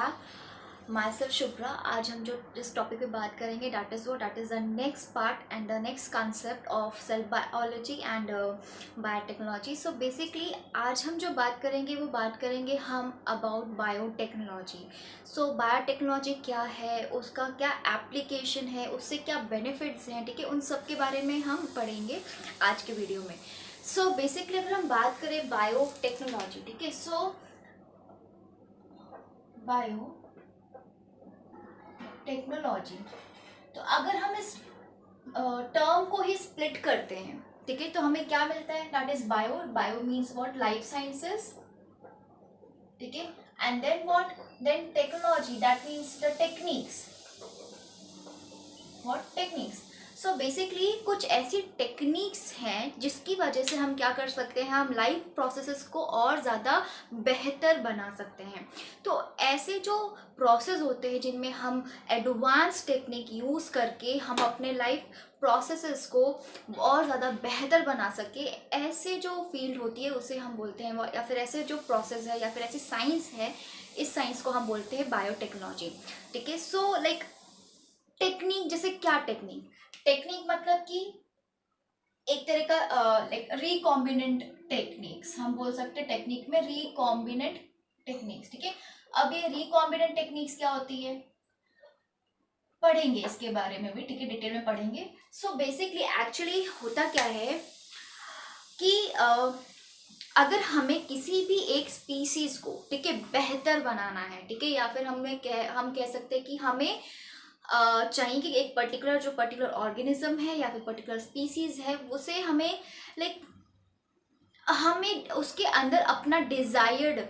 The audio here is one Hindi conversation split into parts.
Back my self Shubhra. आज हम जो इस टॉपिक पे बात करेंगे that is the next part and the next concept of cell biology and biotechnology. So basically आज हम जो बात करेंगे वो बात करेंगे हम अबाउट बायोटेक्नोलॉजी। सो बायोटेक्नोलॉजी क्या है, उसका क्या एप्लीकेशन है, उससे क्या बेनिफिट्स हैं, ठीक है, उन सब के बारे में हम पढ़ेंगे आज के वीडियो में। सो बेसिकली अगर हम बात करें बायोटेक्नोलॉजी, ठीक है, सो बायो टेक्नोलॉजी, तो अगर हम इस टर्म को ही स्प्लिट करते हैं, ठीक है, तो हमें क्या मिलता है, that is bio. Bio means what, life sciences, ठीक है, and then what, then technology, that means the techniques, what techniques. So basically कुछ ऐसी टेक्निक्स हैं जिसकी वजह से हम क्या कर सकते हैं, हम लाइफ प्रोसेसेस को और ज़्यादा बेहतर बना सकते हैं। तो ऐसे जो प्रोसेस होते हैं जिनमें हम एडवांस टेक्निक यूज़ करके हम अपने लाइफ प्रोसेसेस को और ज़्यादा बेहतर बना सके, ऐसे जो फील्ड होती है उसे हम बोलते हैं, या फिर ऐसे जो प्रोसेस है या फिर ऐसी साइंस है, इस साइंस को हम बोलते हैं बायोटेक्नोलॉजी, ठीक है। सो लाइक टेक्निक, जैसे क्या टेक्निक, टेक्निक मतलब कि एक तरह का लाइक रिकॉम्बिनेंट टेक्निक्स हम बोल सकते हैं, टेक्निक में रिकॉम्बिनेंट टेक्निक्स, ठीक है। अब ये रिकॉम्बिनेंट टेक्निक्स क्या होती है, पढ़ेंगे इसके बारे में भी, ठीक है, डिटेल में पढ़ेंगे। सो बेसिकली एक्चुअली होता क्या है कि अगर हमें किसी भी एक स्पीसीज को, ठीक है, बेहतर बनाना है, ठीक है, या फिर हम कह सकते हैं कि हमें चाहिए कि एक पर्टिकुलर ऑर्गेनिज्म है या फिर पर्टिकुलर स्पीसीज है, उसे हमें लाइक हमें उसके अंदर अपना डिजायर्ड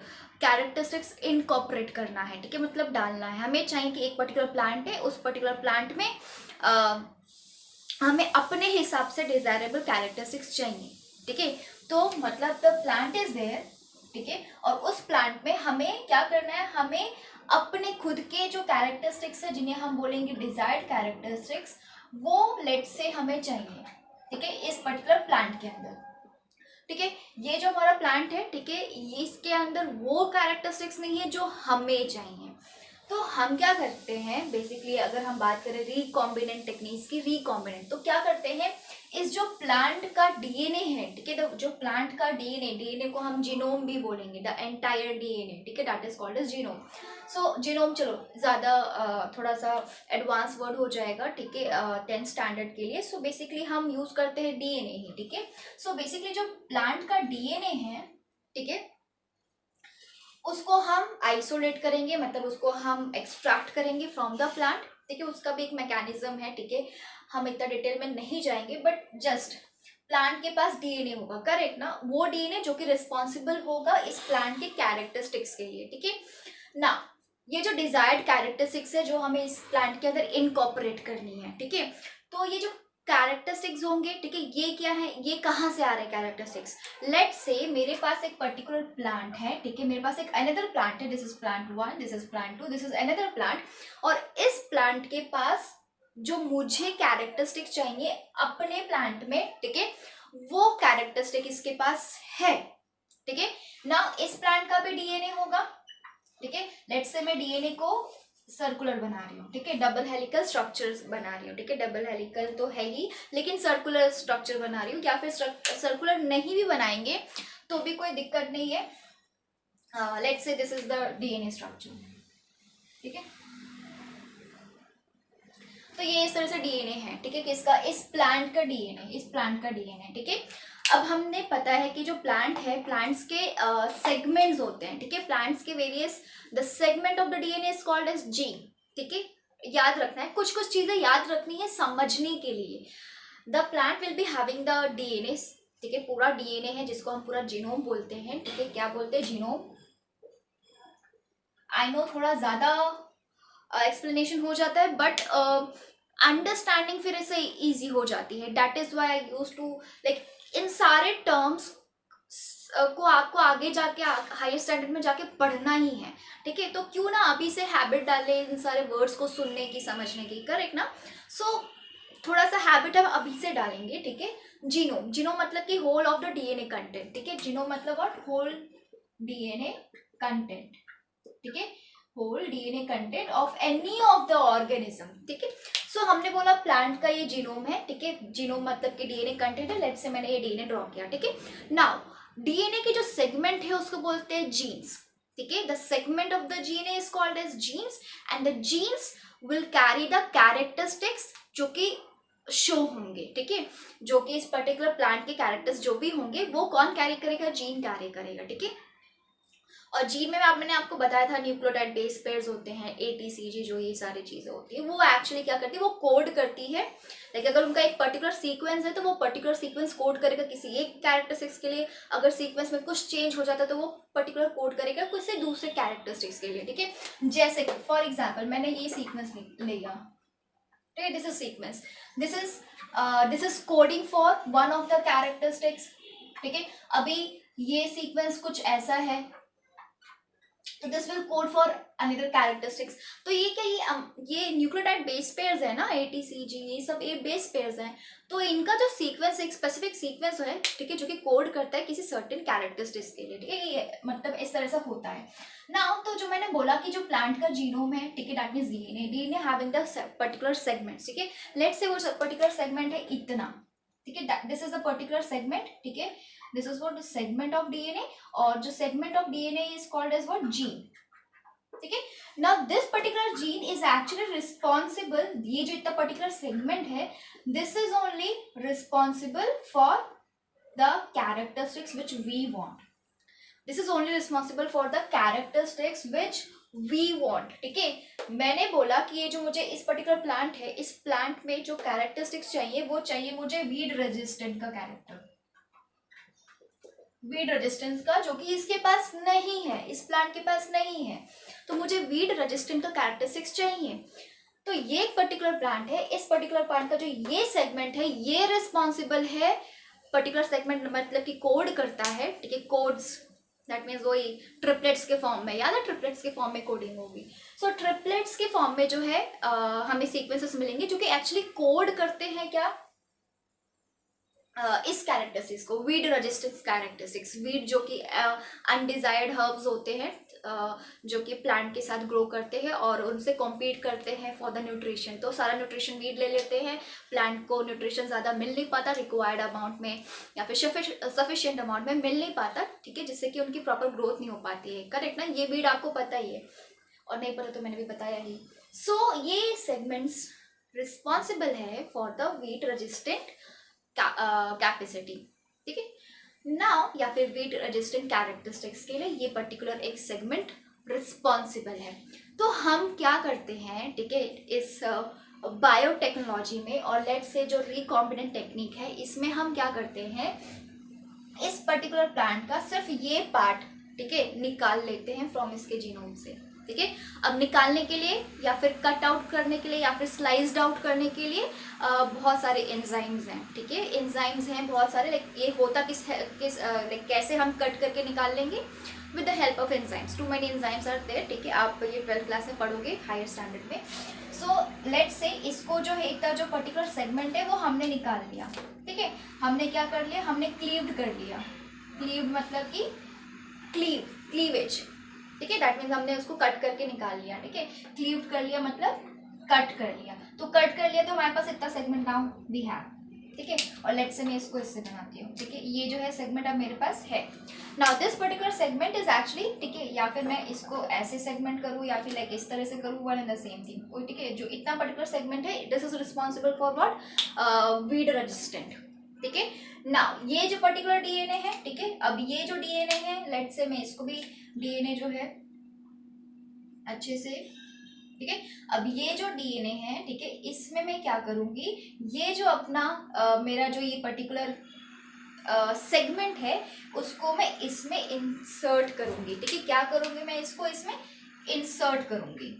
कैरेक्टरिस्टिक्स इनकॉर्पोरेट करना है, ठीक है, मतलब डालना है। हमें चाहिए कि एक पर्टिकुलर प्लांट है, उस पर्टिकुलर प्लांट में हमें अपने हिसाब से डिजायरेबल कैरेक्टरिस्टिक्स चाहिए, ठीक है। तो मतलब द प्लांट इज देयर, ठीक है, और उस प्लांट में हमें क्या करना है, हमें अपने खुद के जो कैरेक्टरिस्टिक्स है जिन्हें हम बोलेंगे डिजायर्ड कैरेक्टरिस्टिक्स, वो लेट से हमें चाहिए, ठीक है, इस पर्टिकुलर प्लांट के अंदर, ठीक है। ये जो हमारा प्लांट है, ठीक है, ये इसके अंदर वो कैरेक्टरिस्टिक्स नहीं है जो हमें चाहिए। तो हम क्या करते हैं बेसिकली, अगर हम बात करें रिकॉम्बिनेंट टेक्निक्स की, रिकॉम्बिनेंट तो क्या करते हैं, इस जो प्लांट का डीएनए है, ठीक है, जो प्लांट का डीएनए को हम जीनोम भी बोलेंगे, द एंटायर डीएनए, ठीक है, that is called as genome. So genome चलो ज़्यादा थोड़ा सा एडवांस वर्ड हो जाएगा, ठीक है, 10th स्टैंडर्ड के लिए। सो बेसिकली हम यूज़ करते हैं डीएनए ही, ठीक है। सो बेसिकली जो प्लांट का डीएनए है, ठीक है, उसको हम आइसोलेट करेंगे, मतलब उसको हम एक्सट्रैक्ट करेंगे फ्रॉम द प्लांट, ठीक है, उसका भी एक मैकेनिज्म है, ठीक है, हम इतना डिटेल में नहीं जाएंगे, बट जस्ट प्लांट के पास डीएनए होगा, करेक्ट ना, वो डीएनए जो कि रिस्पॉन्सिबल होगा इस प्लांट के कैरेक्टरिस्टिक्स के लिए, ठीक है ना। ये जो डिजायर्ड कैरेक्टरिस्टिक्स है जो हमें इस प्लांट के अंदर इनकॉर्पोरेट करनी है, ठीक है, तो ये जो कैरेक्टरिस्टिक्स होंगे, ठीक है, ये क्या है, ये कहाँ से आ रहे हैं कैरेक्टरिस्टिक्स। लेट्स से मेरे पास एक पर्टिकुलर प्लांट है, ठीक है, मेरे पास एक अनदर प्लांट है, this is plant 1, this is plant 2, this is another plant, और इस प्लांट के पास जो मुझे कैरेक्टरिस्टिक चाहिए अपने प्लांट में, ठीक है, वो कैरेक्टरिस्टिक इसके पास है, ठीक है ना। इस प्लांट का भी डीएनए होगा, ठीक है, लेट्स से मैं डीएनए को सर्कुलर बना रही हूँ, ठीक है, डबल हेलिकल स्ट्रक्चर्स बना रही हूँ, ठीक है, डबल हेलिकल तो है ही, लेकिन सर्कुलर स्ट्रक्चर बना रही हूँ, या फिर सर्कुलर नहीं भी बनाएंगे तो भी कोई दिक्कत नहीं है। Let's say this is the DNA structure, ठीक है, तो ये इस तरह से डीएनए है, ठीक है, किसका, इस प्लांट का डीएनए, इस प्लांट का डीएनए, ठीक है। अब हमने पता है कि जो प्लांट है, प्लांट्स के सेगमेंट्स होते हैं, ठीक है, प्लांट्स के various, the segment of the DNA is called as gene, ठीक है, याद रखना है, कुछ कुछ चीजें याद रखनी है समझने के लिए। The plant will be having the DNA, ठीक है, पूरा डीएनए है जिसको हम पूरा जीनोम बोलते हैं, ठीक है, क्या बोलते हैं, जीनोम। आई नो थोड़ा ज्यादा एक्सप्लेनेशन हो जाता है, बट अंडरस्टैंडिंग फिर इससे इजी हो जाती है, that is why I use to like इन सारे टर्म्स को आपको आगे जाके हायर स्टैंडर्ड में जाके पढ़ना ही है, ठीक है, तो क्यों ना अभी से हैबिट डाले इन सारे वर्ड्स को सुनने की, समझने की, करेक्ट ना। सो थोड़ा सा हैबिट हम अभी से डालेंगे, ठीक है। जीनोम, जीनोम मतलब कि whole of the DNA content, ठीक है, जीनोम मतलब व्हाट, होल डीएनए कंटेंट, ठीक है। Whole DNA content of any of the organism, ठीक है। सो हमने बोला प्लांट का ये जीनोम है, ठीक है, जीनोम मतलब कि डीएनए कंटेंट है। लेट्स से मैंने ये डीएनए ड्रॉ किया, ठीक है। नाउ डीएनए के जो सेगमेंट है उसको बोलते हैं जीन्स, ठीक है। The segment of the DNA is called as genes and the genes will carry the characteristics जो कि शो होंगे, ठीक है। जो कि इस पर्टिकुलर प्लांट के कैरेक्टर्स जो भी होंगे वो कौन कैरी करेगा, जीन कैरी करेगा, ठीक है। और जीन में मैंने आपको बताया था न्यूक्लियोटाइड बेस पेयर्स होते हैं, एटीसीजी, जो ये सारी चीजें होती है वो एक्चुअली क्या करती है, वो कोड करती है। लाइक अगर उनका एक पर्टिकुलर सीक्वेंस है तो वो पर्टिकुलर सीक्वेंस कोड करेगा किसी एक कैरेक्टरिस्टिक्स के लिए। अगर सीक्वेंस में कुछ चेंज हो जाता है तो वो पर्टिकुलर कोड करेगा किसी दूसरे कैरेक्टरिस्टिक्स के लिए, ठीक है। जैसे कि फॉर एग्जाम्पल मैंने ये सीक्वेंस लिया, ठीक है, this is sequence, this is coding for one of the characteristics, ठीक है। अभी ये सीक्वेंस कुछ ऐसा है तो this will code for another characteristics. तो ये क्या, ये न्यूक्लियोटाइड बेस पेयर्स है ना, एटीसीजी, ये सब ये बेस पेयर्स हैं। तो इनका जो सीक्वेंस, एक स्पेसिफिक सीक्वेंस है, ठीक है, जो कि कोड करता है किसी सर्टेन कैरेक्टरिस्टिक्स के लिए, ठीक है। ये मतलब इस तरह से होता है ना। तो जो मैंने बोला कि जो प्लांट का जीनोम है, ठीक है, that means DNA having the particular segments, ठीक है। लेट्स से वो पर्टिकुलर सेगमेंट है इतना, ठीक है, this is a particular segment, ठीक है, this is what segment of DNA. और जो segment of DNA is called as what, gene, ठीक है। Now this particular gene is actually responsible, ये जो इतना पर्टिकुलर सेगमेंट है, this is only responsible for the characteristics which we want, this is only responsible for the characteristics which we want, ठीक है। मैंने बोला कि ये जो मुझे इस पर्टिकुलर प्लांट है, इस प्लांट में जो कैरेक्टरिस्टिक्स चाहिए वो चाहिए मुझे वीड रेजिस्टेंट का कैरेक्टर, वीड रेजिस्टेंस का, जो कि इसके पास नहीं है, इस प्लांट के पास नहीं है। तो मुझे वीड रेजिस्टेंट का कैरेक्टरिस्टिक्स चाहिए। तो ये एक पर्टिकुलर प्लांट है, इस पर्टिकुलर प्लांट का जो ये सेगमेंट है ये रिस्पॉन्सिबल है, पर्टिकुलर सेगमेंट मतलब कि कोड करता है, ठीक है, कोड्स, दैट मीन्स वही ट्रिपलेट्स के फॉर्म में, याद है ट्रिपलेट्स के फॉर्म में कोडिंग होगी। सो ट्रिपलेट्स के फॉर्म में जो है हमें सीक्वेंसेस मिलेंगे जो कि एक्चुअली कोड करते हैं क्या, इस कैरेक्टरिस्टिक्स को, वीड रेजिस्टेंस कैरेक्टरिस्टिक्स। वीड जो कि अनडिजायर्ड हर्ब्स होते हैं, जो कि प्लांट के साथ ग्रो करते हैं और उनसे कॉम्पीट करते हैं फॉर द न्यूट्रिशन। तो सारा न्यूट्रिशन वीड ले लेते हैं, प्लांट को न्यूट्रिशन ज़्यादा मिल नहीं पाता रिक्वायर्ड अमाउंट में, या फिर सफिशिएंट अमाउंट में मिल नहीं पाता, ठीक है, जिससे कि उनकी प्रॉपर ग्रोथ नहीं हो पाती है, करेक्ट ना। ये वीड आपको पता ही है, और नहीं पता तो मैंने भी बताया ही। सो ये सेगमेंट्स रिस्पॉन्सिबल है for the weed resistant capacity, ठीक है। नाउ या फिर वीड रेजिस्टेंट कैरेक्टरिस्टिक्स के लिए ये पर्टिकुलर एक सेगमेंट रिस्पॉन्सिबल है। तो हम क्या करते हैं, ठीक है, इस बायोटेक्नोलॉजी में, और लेट्स से जो रिकॉम्बिनेंट टेक्निक है इसमें हम क्या करते हैं, इस पर्टिकुलर प्लांट का सिर्फ ये पार्ट, ठीक है, निकाल लेते हैं फ्रॉम इसके जीनोम से, ठीक है। अब निकालने के लिए या फिर कट आउट करने के लिए या फिर स्लाइस्ड आउट करने के लिए बहुत सारे एंजाइम्स हैं, ठीक है, एंजाइम्स हैं बहुत सारे। लाइक ये होता लाइक कैसे हम कट करके निकाल लेंगे, with the help of enzymes, too many enzymes are there, ठीक है, आप ये 12th क्लास में पढ़ोगे हायर स्टैंडर्ड में। सो लेट्स से इसको जो है इतना जो पर्टिकुलर सेगमेंट है वो हमने निकाल लिया, ठीक है। हमने क्या कर लिया, हमने क्लीव्ड कर लिया, क्लीव्ड मतलब कि क्लीवेज, ठीक है, दैट मीन्स हमने उसको कट करके निकाल लिया, ठीक है। क्लीव्ड कर लिया मतलब कट कर लिया, तो कट कर लिया तो हमारे पास इतना सेगमेंट नाउ वी हैव, ठीक है। और लेट्स से मैं इसको इससे बनाती हूँ, ठीक है, ये जो है सेगमेंट अब मेरे पास है। Now this particular segment is actually, ठीक है, या फिर मैं इसको ऐसे सेगमेंट करूँ या फिर लाइक इस तरह से करूँ, one and the same thing, ठीक है। जो इतना पर्टिकुलर सेगमेंट है this is responsible for what, weed resistant, ठीक है। नाउ ये जो पर्टिकुलर डीएनए है, ठीक है, अब ये जो डीएनए है, लेट्स से मैं इसको भी डीएनए जो है अच्छे से, ठीक है, अब ये जो डीएनए है, ठीक है, इसमें मैं क्या करूंगी, ये जो अपना मेरा जो ये पर्टिकुलर सेगमेंट है उसको मैं इसमें इंसर्ट करूंगी, ठीक है। क्या करूंगी मैं, इसको इसमें इंसर्ट करूंगी,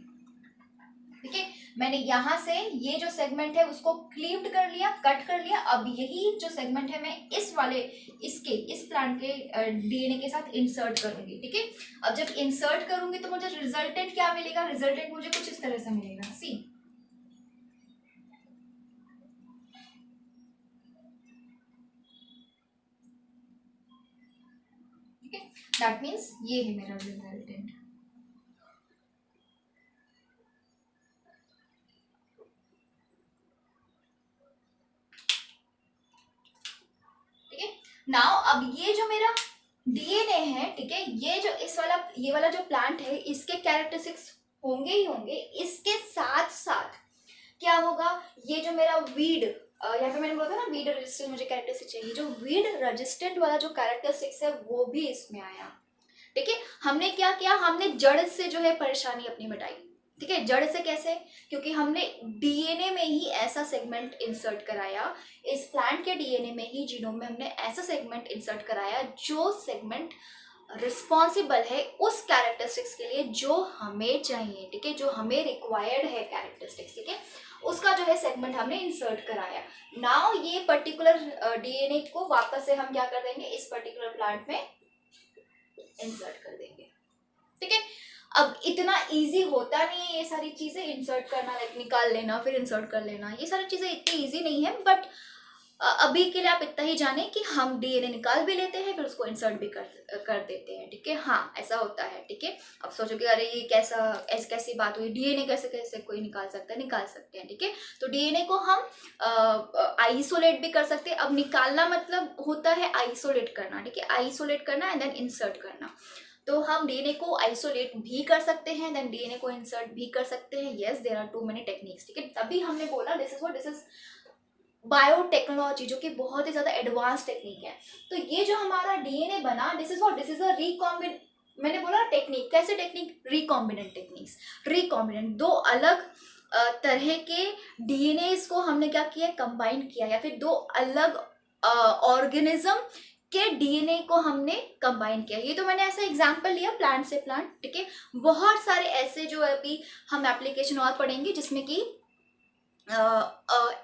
ठीक है। मैंने यहाँ से ये जो सेगमेंट है उसको क्लीव्ड कर लिया, कट कर लिया। अब यही जो सेगमेंट है मैं इस प्लांट के डीएनए के साथ इंसर्ट करूंगी, ठीक है। अब जब इंसर्ट करूंगी तो मुझे रिजल्टेंट क्या मिलेगा, रिजल्टेंट मुझे कुछ इस तरह से मिलेगा, सी, ठीक है, दैट मीन्स ये है मेरा रिजल्टेंट, नाउ अब ये जो मेरा डीएनए है, ठीक है, ये वाला जो प्लांट है इसके कैरेक्टरिस्टिक्स होंगे ही होंगे। इसके साथ साथ क्या होगा, ये जो मेरा वीड, यहाँ पे मैंने बोला था ना वीड रेजिस्टेंट मुझे कैरेक्टरिस्टिक चाहिए, जो वीड रेजिस्टेंट वाला जो कैरेक्टरिस्टिक्स है वो भी इसमें आया। ठीक है, हमने क्या किया, हमने जड़ से जो है परेशानी अपनी मिटाई। ठीक है, जड़ से कैसे, क्योंकि हमने डीएनए में ही ऐसा सेगमेंट इंसर्ट कराया, इस प्लांट के डीएनए में ही, जीनोम में हमने ऐसा सेगमेंट इंसर्ट कराया जो सेगमेंट रिस्पॉन्सिबल है उस कैरेक्टरिस्टिक्स के लिए जो हमें चाहिए। ठीक है, जो हमें रिक्वायर्ड है कैरेक्टरिस्टिक्स, ठीक है, उसका जो है सेगमेंट हमने इंसर्ट कराया। नाउ ये पर्टिकुलर डीएनए को वापस से हम क्या कर देंगे, इस पर्टिकुलर प्लांट में इंसर्ट कर देंगे। ठीक है, अब इतना इजी होता नहीं है ये सारी चीजें इंसर्ट करना, लाइक निकाल लेना फिर इंसर्ट कर लेना, ये सारी चीजें इतनी इजी नहीं है। बट अभी के लिए आप इतना ही जाने कि हम डीएनए निकाल भी लेते हैं फिर उसको इंसर्ट भी कर देते हैं। ठीक है, हाँ ऐसा होता है। ठीक है, अब सोचोगे अरे ये कैसी बात हुई, डीएनए कैसे कैसे कोई निकाल सकता है, निकाल सकते हैं। ठीक है, तो डीएनए को हम आइसोलेट भी कर सकते हैं। अब निकालना मतलब होता है आइसोलेट करना। ठीक है, आइसोलेट करना एंड देन इंसर्ट करना। तो हम डीएनए को आइसोलेट भी कर सकते हैं, देन डीएनए को इंसर्ट भी कर सकते हैं। Yes, there are too many techniques. ठीक है, तभी हमने बोला दिस इज बायोटेक्नोलॉजी, जो कि बहुत ही ज्यादा एडवांस टेक्निक है। तो ये जो हमारा डीएनए बना, दिस इज अ रिकॉम्बिनेंट, मैंने बोला टेक्निक, कैसे टेक्निक, रिकॉम्बिनेंट टेक्निक्स। रिकॉम्बिनेंट, दो अलग तरह के डीएनए को हमने क्या किया, कंबाइन किया, या फिर दो अलग ऑर्गेनिज्म के डीएनए को हमने कंबाइन किया। ये तो मैंने ऐसा एग्जांपल लिया प्लांट से प्लांट। ठीक है, बहुत सारे ऐसे जो अभी हम एप्लीकेशन और पढ़ेंगे जिसमें कि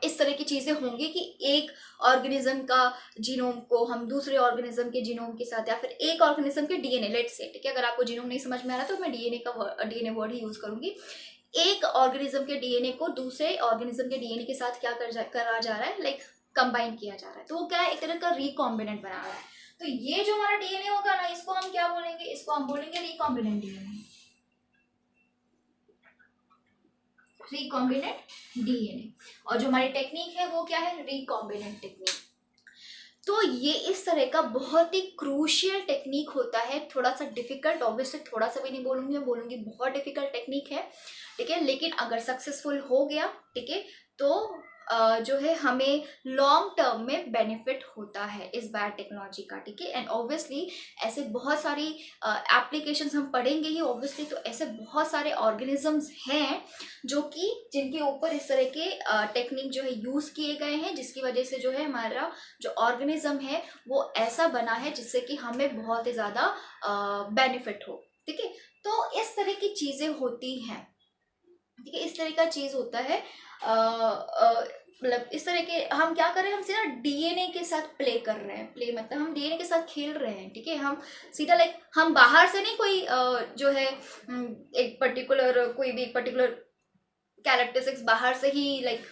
इस तरह की चीजें होंगी कि एक ऑर्गेनिज्म का जीनोम को हम दूसरे ऑर्गेनिज्म के जीनोम के साथ, या फिर एक ऑर्गेनिज्म के डीएनए, लेट्स से, ठीक है, अगर आपको जीनोम नहीं समझ में आ रहा तो मैं डीएनए वर्ड ही यूज करूंगी। एक ऑर्गेनिज्म के डीएनए को दूसरे ऑर्गेनिज्म के डीएनए के साथ क्या करा जा रहा है, लाइक कंबाइन किया जा रहा है। तो वो क्या है, एक तरह का रिकॉम्बिनेंट बना रहा है। तो ये जो हमारा डीएनए होगा ना, इसको हम क्या बोलेंगे, इसको हम बोलेंगे रिकॉम्बिनेंट डीएनए। रिकॉम्बिनेंट डीएनए, और जो हमारी टेक्निक है वो क्या है, रिकॉम्बिनेंट टेक्निक। तो ये इस तरह का बहुत ही क्रूशियल टेक्निक होता है, थोड़ा सा डिफिकल्ट, ऑब्वियसली थोड़ा सा भी नहीं बोलूंगी, मैं बोलूंगी बहुत डिफिकल्ट टेक्निक है। ठीक है, लेकिन अगर सक्सेसफुल हो गया, ठीक है, तो जो है हमें लॉन्ग टर्म में बेनिफिट होता है इस बायोटेक्नोलॉजी का। ठीक है, एंड ऑब्वियसली ऐसे बहुत सारी एप्लीकेशंस हम पढ़ेंगे ही ऑब्वियसली। तो ऐसे बहुत सारे ऑर्गेनिजम्स हैं जो कि जिनके ऊपर इस तरह के टेक्निक जो है यूज किए गए हैं, जिसकी वजह से जो है हमारा जो ऑर्गेनिज्म है वो ऐसा बना है जिससे कि हमें बहुत ही ज्यादा बेनिफिट हो। ठीक है, तो इस तरह की चीजें होती हैं। ठीक है, इस तरह का चीज होता है, मतलब इस तरह के हम क्या कर रहे हैं, हम सीधा डीएनए के साथ प्ले कर रहे हैं। प्ले मतलब हम डीएनए के साथ खेल रहे हैं। ठीक है, हम सीधा लाइक हम बाहर से नहीं कोई जो है एक पर्टिकुलर कोई भी पर्टिकुलर कैरेक्टरिस्टिक्स बाहर से ही लाइक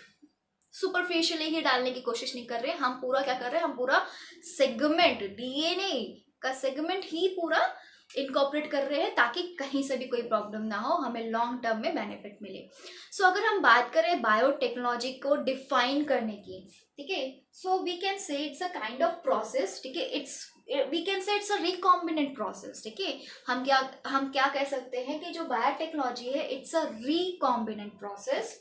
सुपरफिशियली ही डालने की कोशिश नहीं कर रहे हैं। हम पूरा क्या कर रहे हैं, हम पूरा सेगमेंट, डीएनए का सेगमेंट ही पूरा इनकॉर्पोरेट कर रहे हैं ताकि कहीं से भी कोई प्रॉब्लम ना हो, हमें लॉन्ग टर्म में बेनिफिट मिले। सो अगर हम बात करें बायोटेक्नोलॉजी को डिफाइन करने की, ठीक है, so we can say it's a kind of process. ठीक है, we can say it's a recombinant process. ठीक है, हम क्या कह सकते हैं कि जो बायोटेक्नोलॉजी है it's a recombinant process.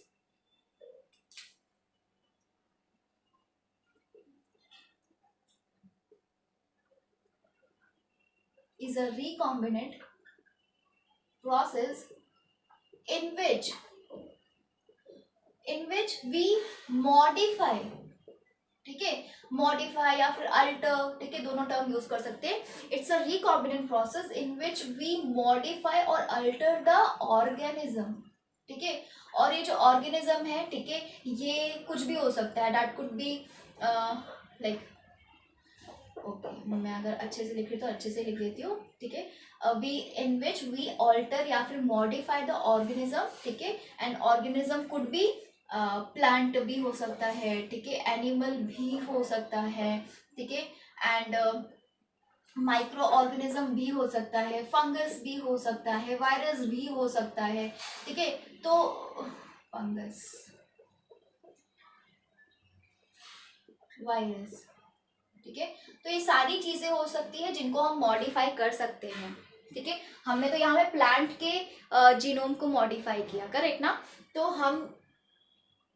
Is a recombinant process in which we modify, ठीक है, मॉडिफाई या फिर अल्टर, ठीक है, दोनों टर्म यूज कर सकते हैं। It's a recombinant process in which we modify और अल्टर द ऑर्गेनिज्म। ठीक है, और ये जो ऑर्गेनिज्म है, ठीक है, ये कुछ भी हो सकता है, that could be like, okay, मैं अगर अच्छे से लिख रही तो अच्छे से लिख देती हूँ। ठीक है, we in which we alter या फिर मॉडिफाई द ऑर्गेनिज्म। ठीक है, and organism could be plant भी हो सकता है, ठीक है, एनिमल भी हो सकता है, ठीक है, एंड माइक्रो ऑर्गेनिज्म भी हो सकता है, फंगस भी हो सकता है, वायरस भी हो सकता है। ठीक है, तो फंगस, वायरस, ठीक है। तो ये सारी चीजें हो सकती है जिनको हम मॉडिफाई कर सकते हैं, ठीक है। हमने तो यहाँ पे प्लांट के जीनोम को मॉडिफाई किया, करेक्ट ना। तो हम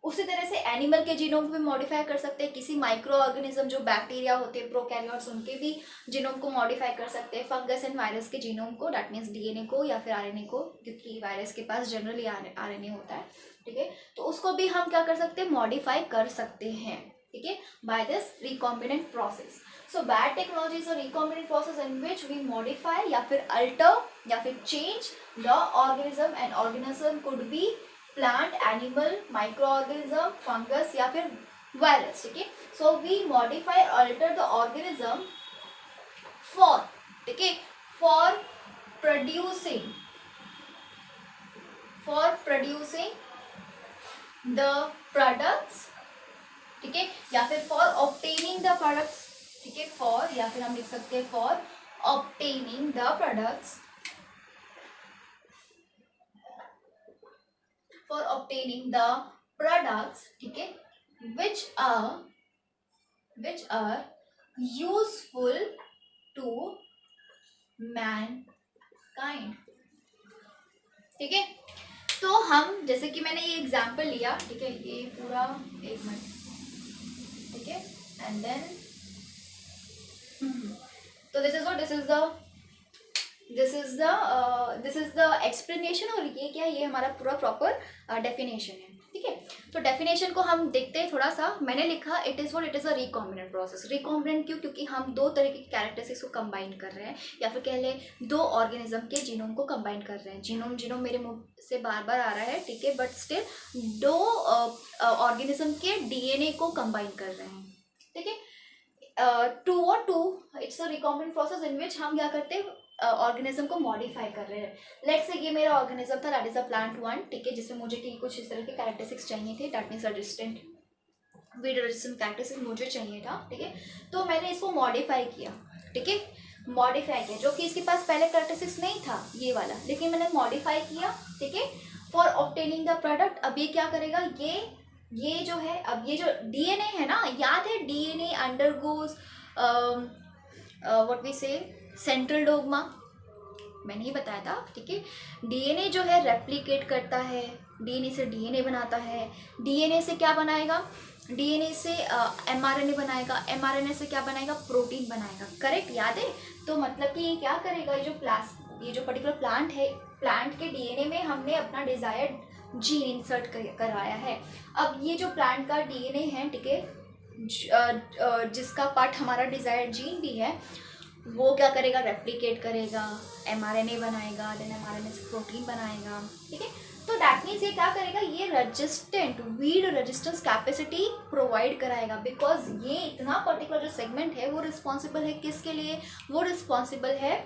उसी तरह से एनिमल के जीनोम को भी मॉडिफाई कर सकते हैं, किसी माइक्रो ऑर्गेनिज्म जो बैक्टीरिया होते हैं प्रोकैरियोट्स उनके भी जीनोम को मॉडिफाई कर सकते हैं, फंगस एंड वायरस के जीनोम को, दैट मीन्स डीएनए को या फिर आरएनए को, क्योंकि वायरस के पास जनरली आरएनए होता है, ठीक है। तो उसको भी हम क्या कर सकते हैं, मॉडिफाई कर सकते हैं, ठीक है, by this recombinant process. So biotechnology is a recombinant process in which we modify या फिर अल्टर या फिर change the organism, and organism could be plant, animal, micro organism, fungus या फिर वायरस, ठीक है। So we modify alter the organism for, ठीक है, फॉर प्रोड्यूसिंग द प्रोडक्ट्स, ठीक है, या फिर फॉर ऑब्टेनिंग द प्रोडक्ट्स, ठीक है, फॉर या फिर हम लिख सकते हैं for obtaining the products, for obtaining the products, ठीक है, which are useful to mankind, ठीक है। तो हम जैसे कि मैंने ये एग्जाम्पल लिया, ठीक है, ये पूरा एक मिनट, ठीक है, एंड देन तो दिस इज द एक्सप्लेनेशन, और ये क्या, ये हमारा पूरा प्रॉपर डेफिनेशन है, ठीक है। तो डेफिनेशन को हम देखते हैं थोड़ा सा। मैंने लिखा it is a recombinant process. Recombinant क्यों, क्योंकि हम दो तरह की कैरेक्टरिस्टिक्स को कंबाइन कर रहे हैं, या फिर कह लें दो ऑर्गेनिज्म के जीनोम को कंबाइन कर रहे हैं। जीनोम मेरे मुंह से बार बार आ रहा है, ठीक है, बट स्टिल दो ऑर्गेनिज्म के डीएनए को कंबाइन कर रहे हैं, ठीक है। It's a recombinant process in which हम क्या करते हैं, ऑर्गेनिज्म को मॉडिफाई कर रहे हैं। लेट्स से ये मेरा ऑर्गेनिज्म था, दैट इज अ प्लांट 1, ठीक है, जिसमें मुझे कुछ इस तरह के कैरेक्टरिस्टिक्स चाहिए थे, that means weed resistant characteristics मुझे चाहिए था, ठीक है। तो मैंने इसको मॉडिफाई किया, ठीक है, मॉडिफाई किया, जो कि इसके पास पहले कैरेक्टरिस्टिक्स नहीं था ये वाला, लेकिन मैंने मॉडिफाई किया, ठीक है, फॉर ऑब्टेनिंग द प्रोडक्ट। अब ये क्या करेगा, ये जो है, अब ये जो डीएनए है ना, याद है डीएनए अंडरगोज व्हाट वी से सेंट्रल डोग्मा, मैंने ही बताया था, ठीक है। डीएनए जो है रेप्लिकेट करता है, डीएनए से डीएनए बनाता है, डीएनए से क्या बनाएगा, डीएनए से एमआरएनए बनाएगा, एमआरएनए से क्या बनाएगा, प्रोटीन बनाएगा, करेक्ट, याद है। तो मतलब कि ये क्या करेगा, ये जो पर्टिकुलर प्लांट है, प्लांट के डीएनए में हमने अपना डिजायर्ड जीन इंसर्ट कराया है। अब ये जो प्लांट का डीएनए है, ठीक है, जिसका पार्ट हमारा डिजायर्ड जीन भी है, वो क्या करेगा, रेप्लिकेट करेगा, एमआरएनए बनाएगा, देन एमआरएनए से प्रोटीन बनाएगा, ठीक है। तो दैट मीन्स ये क्या करेगा, ये वीड रेजिस्टेंस कैपेसिटी प्रोवाइड कराएगा, बिकॉज ये इतना पर्टिकुलर जो सेगमेंट है वो रिस्पॉन्सिबल है किसके लिए, वो रिस्पॉन्सिबल है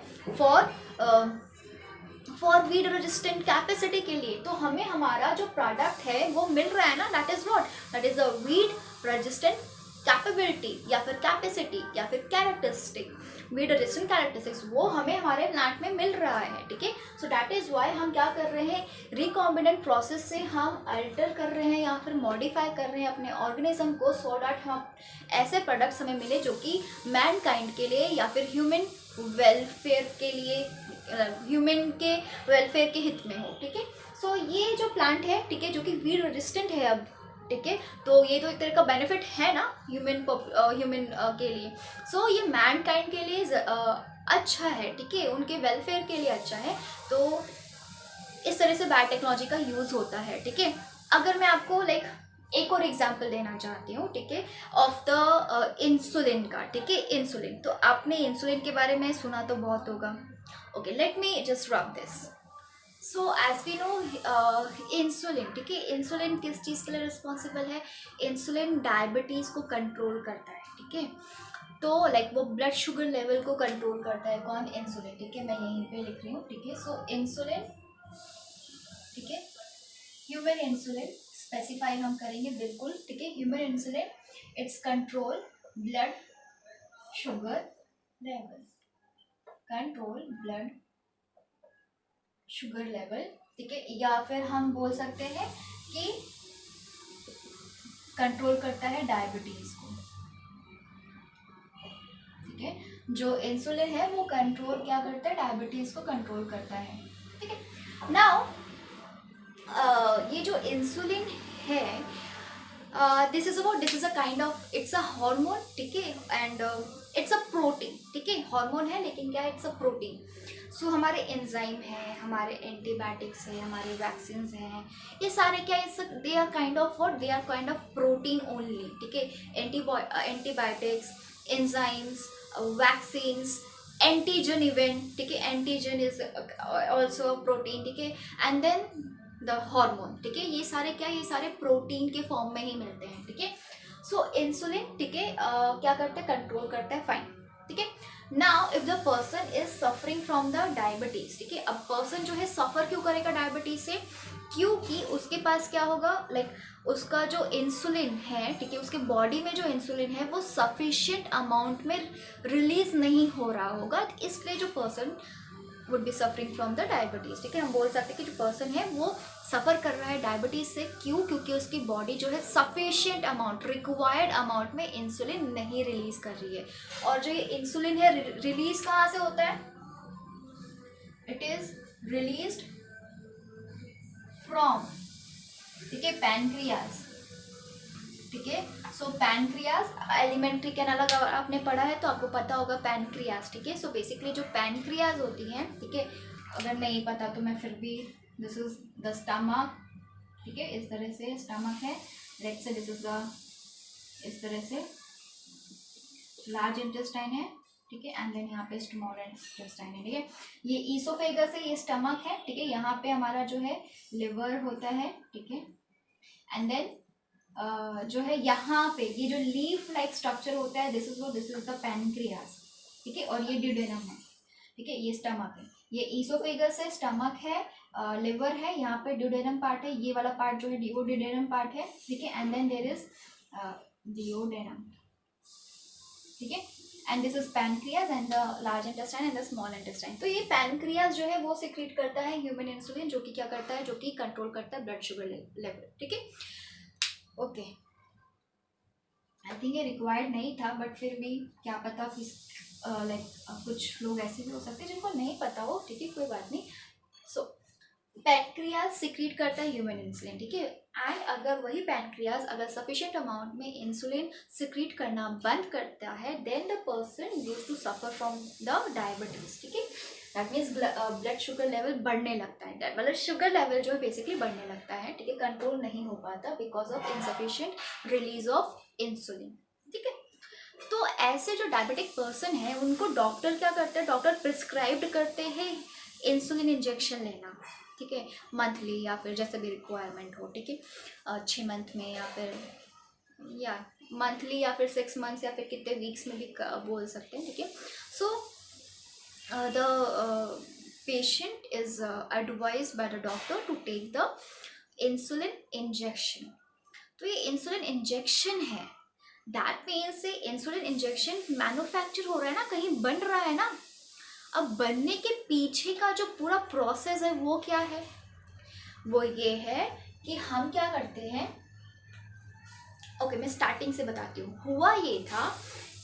फॉर वीड रेजिस्टेंट कैपेसिटी के लिए। तो हमें हमारा जो प्रोडक्ट है वो मिल रहा है ना, that is a weed resistant capability या फिर कैपेसिटी या फिर कैरेक्टरिस्टिक, वीड रेजिस्टेंट कैरेक्टरिस्टिक्स, वो हमें हमारे प्लांट में मिल रहा है, ठीक है। सो दैट इज वाई हम क्या कर रहे हैं, रिकॉम्बिनेंट प्रोसेस से हम अल्टर कर रहे हैं या फिर मॉडिफाई कर रहे हैं अपने ऑर्गेनिज्म को, सो दैट हम ऐसे प्रोडक्ट्स हमें मिले जो कि मैनकाइंड के लिए या फिर ह्यूमन वेलफेयर के लिए, ह्यूमन के वेलफेयर के हित में हो, ठीक है। सो ये जो प्लांट है, ठीक है, जो कि वीड रेजिस्टेंट है अब, ठीक है, तो ये तो एक तरह का बेनिफिट है ना ह्यूमन के लिए। सो ये मैनकाइंड के लिए अच्छा है, ठीक है, उनके वेलफेयर के लिए अच्छा है। तो इस तरह से बायोटेक्नोलॉजी का यूज़ होता है, ठीक है। अगर मैं आपको एक और एग्जाम्पल देना चाहती हूँ, ठीक है, ऑफ द इंसुलिन का, ठीक है, इंसुलिन। तो आपने इंसुलिन के बारे में सुना तो बहुत होगा, okay, let me just rub this. So as we know insulin, ठीक है, इंसुलिन किस चीज़ के लिए रिस्पॉन्सिबल है, इंसुलिन डायबिटीज़ को कंट्रोल करता है, ठीक है। तो वो ब्लड शुगर लेवल को कंट्रोल करता है, कौन, इंसुलिन, ठीक है, मैं यहीं पे लिख रही हूँ, ठीक है। सो इंसुलिन, ठीक है, ह्यूमन इंसुलिन स्पेसिफाई हम करेंगे बिल्कुल, ठीक है, human insulin it's control blood sugar level, control blood sugar level, ठीक है, या फिर हम बोल सकते हैं कि कंट्रोल करता है डायबिटीज को, जो इंसुलिन है वो कंट्रोल क्या करता है, डायबिटीज को कंट्रोल करता है, ठीक है। नाउ ये जो इंसुलिन है, this is a kind of, it's a hormone, ठीक है, एंड इट्स अ प्रोटीन, ठीक है, हार्मोन है लेकिन क्या है, इट्स अ प्रोटीन। सो हमारे एंजाइम है, हमारे एंटीबायोटिक्स है, हमारे वैक्सीन हैं, ये सारे क्या है, they are kind of what, they are kind of protein only, ठीक है। Antibiotics, enzymes, vaccines, antigen event, ठीक है, एंटीजन इज ऑल्सो प्रोटीन, ठीक है, एंड देन द हार्मोन, ठीक है, ये सारे क्या, ये सारे प्रोटीन के फॉर्म में ही मिलते हैं, ठीक है। सो इंसुलिन, ठीक है, क्या करता है, कंट्रोल करता है, फाइन, ठीक है। Now if the person is suffering from the diabetes, ठीक है, अब पर्सन जो है सफर क्यों करेगा डायबिटीज से, क्योंकि उसके पास क्या होगा, लाइक उसका जो इंसुलिन है, ठीक है, उसके बॉडी में जो इंसुलिन है वो सफिशिएंट अमाउंट में रिलीज नहीं हो रहा होगा, इसलिए जो person would be suffering from the diabetes, ठीक है। हम बोल सकते हैं कि जो पर्सन है वो सफ़र कर रहा है डायबिटीज से, क्यों, क्योंकि उसकी बॉडी जो है सफिशिएंट अमाउंट, रिक्वायर्ड अमाउंट में इंसुलिन नहीं रिलीज कर रही है। और जो ये इंसुलिन है रिलीज कहाँ से होता है, इट इज रिलीज्ड फ्रॉम, ठीक है, पैनक्रियाज, ठीक है। सो पैनक्रियाज, एलिमेंट्री कैनाल अगर आपने पढ़ा है तो आपको पता होगा पैनक्रियाज, ठीक है। सो बेसिकली जो पैनक्रियाज होती हैं, ठीक है, अगर नहीं पता तो मैं फिर भी, दिस इज द स्टमक, ठीक है, इस तरह से स्टमक है, let's say this is the, इस तरह से लार्ज इंटेस्टाइन है, ठीक है, एंड देन यहाँ पे स्मॉल इंटेस्टाइन है, ठीक है। ये ईसोफेगस है, ये स्टमक है, ठीक है, यहाँ पे हमारा जो है लिवर होता है, ठीक है, एंड देन जो है यहाँ पे ये जो लीफ लाइक स्ट्रक्चर होता है, दिस इज द पैनक्रियाज, ठीक है, और ये ड्यूडेनम है, ठीक है, ये स्टमक है, ये ईसोफेगस है, स्टमक है, लिवर है, यहाँ पे ड्यूडेनम पार्ट है, ये वाला पार्ट जो है डिओडेनम पार्ट है, ठीक है, and then there is duodenum, ठीक है, and this is pancreas and the large intestine and the small intestine. तो ये पैनक्रियाज जो है वो सिक्रीट करता है ह्यूमन इंसुलिन, जो कि क्या करता है, जो कि कंट्रोल करता है ब्लड शुगर लेवल, ठीक है। ओके, आई थिंक ये रिक्वायर्ड नहीं था, बट फिर भी क्या पता कि लाइक कुछ लोग ऐसे भी हो सकते हैं जिनको नहीं पता हो, ठीक है, कोई बात नहीं। सो पैनक्रियाज सिक्रीट करता है ह्यूमन इंसुलिन, ठीक है, एंड अगर वही पैनक्रियाज अगर सफिशिएंट अमाउंट में इंसुलिन सिक्रीट करना बंद करता है, then the person use to suffer from the diabetes, ठीक है। That means blood sugar level बढ़ने लगता है, मतलब शुगर लेवल जो है बेसिकली बढ़ने लगता है, ठीक है, कंट्रोल नहीं हो पाता because of insufficient release of insulin, ठीक है। तो ऐसे जो डायबिटिक पर्सन है उनको डॉक्टर क्या करते हैं, डॉक्टर प्रिस्क्राइब्ड करते हैं इंसुलिन इंजेक्शन लेना, ठीक है, मंथली या फिर जैसे भी रिक्वायरमेंट हो, ठीक है, 6 मंथ में या फिर या मंथली या फिर 6 मंथ्स या फिर कितने वीक्स में भी बोल सकते हैं, ठीक है। सो the patient is advised by the doctor to take the insulin injection। तो ये इंसुलिन इंजेक्शन है, दैट मीन्स से इंसुलिन इंजेक्शन मैन्युफैक्चर हो रहा है ना, कहीं बन रहा है ना। अब बनने के पीछे का जो पूरा प्रोसेस है वो क्या है, वो ये है कि हम क्या करते हैं, ओके मैं स्टार्टिंग से बताती हूँ। हुआ ये था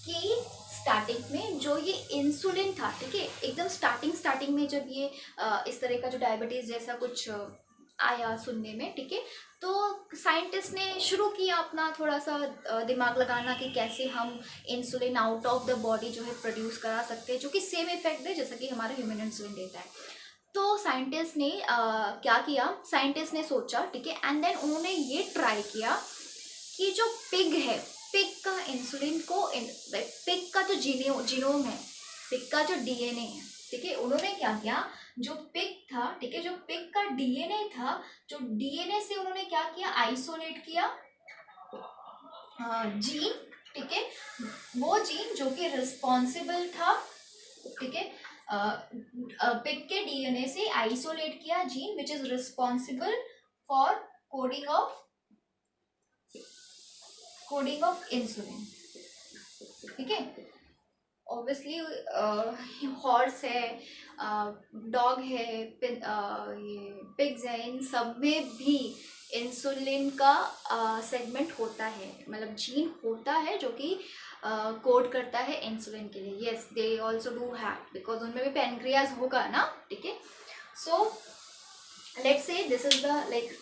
कि स्टार्टिंग में जो ये इंसुलिन था, ठीक है, एकदम स्टार्टिंग में जब ये इस तरह का जो डायबिटीज़ जैसा कुछ आया सुनने में, ठीक है, तो साइंटिस्ट ने शुरू किया अपना थोड़ा सा दिमाग लगाना कि कैसे हम insulin out of the body जो है प्रोड्यूस करा सकते हैं, जो कि सेम इफेक्ट दे जैसा कि हमारा ह्यूमन इंसुलिन देता है। तो साइंटिस्ट ने क्या किया, साइंटिस्ट ने सोचा, ठीक है, एंड देन उन्होंने ये ट्राई किया कि जो पिग है, पिग का इंसुलिन को, पिग का जो जीनोम है, पिग का जो डीएनए है, ठीक है, उन्होंने क्या किया, जो पिग था, ठीक है, जो पिग का डीएनए था, जो डीएनए से उन्होंने क्या किया, आइसोलेट किया जीन, ठीक है, वो जीन जो कि रिस्पॉन्सिबल था, ठीक है, पिग के डीएनए से आइसोलेट किया gene which is responsible for coding of insulin, ठीक है। ऑब्वियसली हॉर्स है, डॉग है, ये पिग्स है, इन सब में भी इंसुलिन का सेगमेंट होता है, मतलब जीन होता है जो कि कोड करता है इंसुलिन के लिए। Yes, they also do have, because उनमें भी पेनक्रियाज होगा ना, ठीक है। So let's say this is the like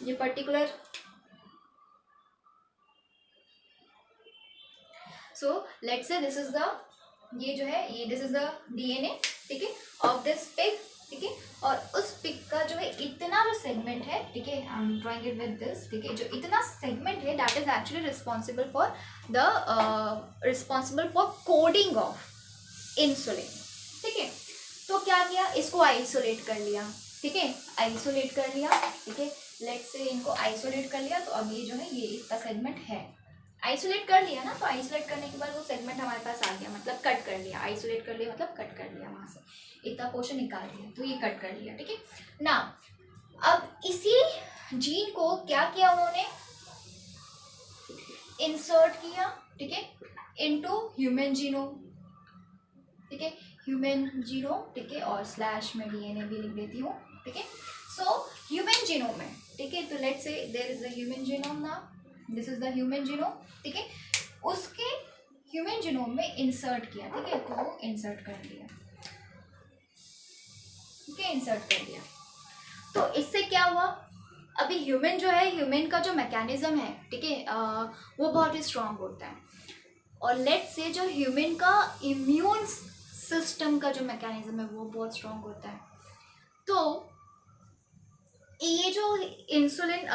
ये particular, so let's say this is the, ये जो है ये दिस इज द डीएनए, ठीक है, ऑफ दिस पिग, ठीक है। और उस पिग का जो है इतना जो सेगमेंट है, ठीक है, I am drawing it with this, ठीक है, जो इतना सेगमेंट है that is actually responsible for coding of insulin, ठीक है। तो क्या किया, इसको आइसोलेट कर लिया, ठीक है, आइसोलेट कर लिया, ठीक है। लेट्स से इनको आइसोलेट कर लिया, तो अब ये जो है ये इसका सेगमेंट है, आइसोलेट कर लिया ना, तो आइसोलेट करने के बाद वो सेगमेंट हमारे पास आ गया, मतलब कट कर लिया, आइसोलेट कर लिया मतलब कट कर लिया, वहाँ से इतना पोर्शन निकाल दिया, तो ये कट कर लिया, ठीक है ना। अब इसी जीन को क्या किया उन्होंने, इंसर्ट किया, ठीक है, इनटू ह्यूमन जीनोम, ठीक है, ह्यूमन जीनोम, ठीक है, और स्लैश में डीएनए भी लिख देती हूँ, ठीक है। सो ह्यूमन जीनोम में, ठीक है, तो let's say there is the human genome ना, this is the human genome, ठीक है, उसके ह्यूमन जीनोम में इंसर्ट किया, ठीक है, तो वो इंसर्ट कर दिया, ठीक है, इंसर्ट कर दिया। तो इससे क्या हुआ, अभी ह्यूमन जो है, ह्यूमन का जो मैकेनिज्म है, ठीक है, वो बहुत ही स्ट्रांग होता है। और लेट्स से जो ह्यूमन का इम्यून सिस्टम का जो मैकेनिज्म है वो बहुत स्ट्रांग होता है। तो ये जो इंसुलिन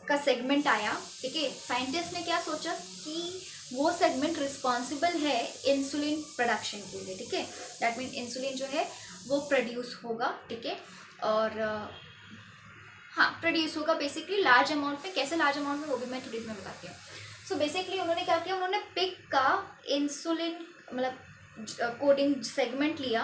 का सेगमेंट आया, ठीक है, साइंटिस्ट ने क्या सोचा कि वो सेगमेंट रिस्पॉन्सिबल है इंसुलिन प्रोडक्शन के लिए, ठीक है, दैट मीन इंसुलिन जो है वो प्रोड्यूस होगा, ठीक है, और हाँ प्रोड्यूस होगा बेसिकली लार्ज अमाउंट में। कैसे लार्ज अमाउंट में, वो भी मैं थोड़ी देर में बताती हूँ। सो बेसिकली उन्होंने क्या किया, उन्होंने पिग का इंसुलिन मतलब कोडिंग सेगमेंट लिया,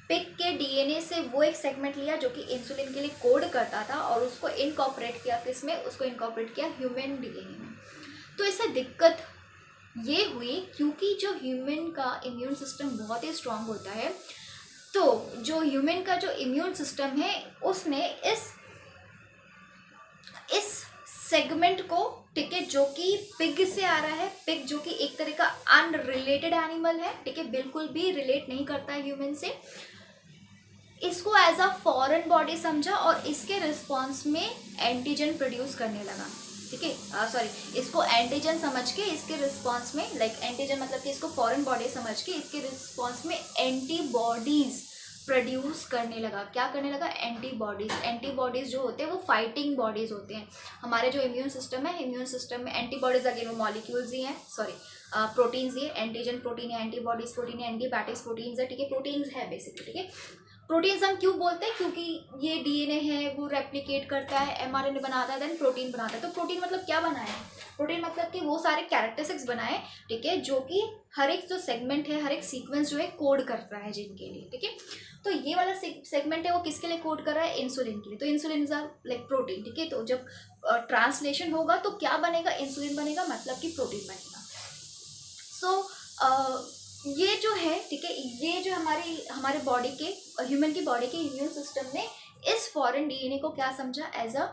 पिग के डीएनए से वो एक सेगमेंट लिया जो कि इंसुलिन के लिए कोड करता था, और उसको इनकॉर्पोरेट किया किसमें, उसको इनकॉर्पोरेट किया ह्यूमन डीएनए में। तो इससे दिक्कत ये हुई क्योंकि जो ह्यूमन का इम्यून सिस्टम बहुत ही स्ट्रांग होता है, तो जो ह्यूमन का जो इम्यून सिस्टम है उसने इस सेगमेंट को, ठीक है, जो कि पिग से आ रहा है, पिग जो कि एक तरह का अनरिलेटेड एनिमल है, ठीक है, बिल्कुल भी रिलेट नहीं करता है ह्यूमन से, इसको एज अ फॉरेन बॉडी समझा और इसके रिस्पॉन्स में एंटीजन प्रोड्यूस करने लगा, ठीक है, सॉरी, इसको एंटीजन समझ के इसके रिस्पॉन्स में, लाइक एंटीजन मतलब कि इसको फॉरेन बॉडी समझ के इसके रिस्पॉन्स में एंटीबॉडीज प्रोड्यूस करने लगा। क्या करने लगा, एंटीबॉडीज। एंटीबॉडीज जो होते हैं वो फाइटिंग बॉडीज होते हैं। हमारे जो इम्यून सिस्टम है, इम्यून सिस्टम में एंटीबॉडीज अगेन वो मॉलिक्यूल्स ही हैं, सॉरी प्रोटीन्स ही है, एंटीजन प्रोटीन है, एंटीबॉडीज प्रोटीन है, एंटीबैटिक्स प्रोटीन्स है, ठीक है, प्रोटीन्स है बेसिकली, ठीक है। प्रोटीन्स हम क्यों बोलते हैं, क्योंकि ये डीएनए है वो रेप्लिकेट करता है, एमआरएनए बनाता है, देन प्रोटीन बनाता है। तो प्रोटीन मतलब क्या बनाया, प्रोटीन मतलब कि वो सारे कैरेक्टरिस्टिक्स बनाए, ठीक है, जो कि हर एक जो सेगमेंट है, हर एक सीक्वेंस जो है कोड कर रहा है जिनके लिए, ठीक है। तो ये वाला सेगमेंट है वो किसके लिए कोड कर रहा है, इंसुलिन के लिए। तो इंसुलिन इज लाइक प्रोटीन, ठीक है। तो जब ट्रांसलेशन होगा तो क्या बनेगा, इंसुलिन बनेगा, मतलब कि प्रोटीन बनेगा। सो ये जो है, ठीक है, ये जो हमारे बॉडी के, ह्यूमन की बॉडी के इम्यून सिस्टम ने इस फॉरेन डीएनए को क्या समझा, एज अ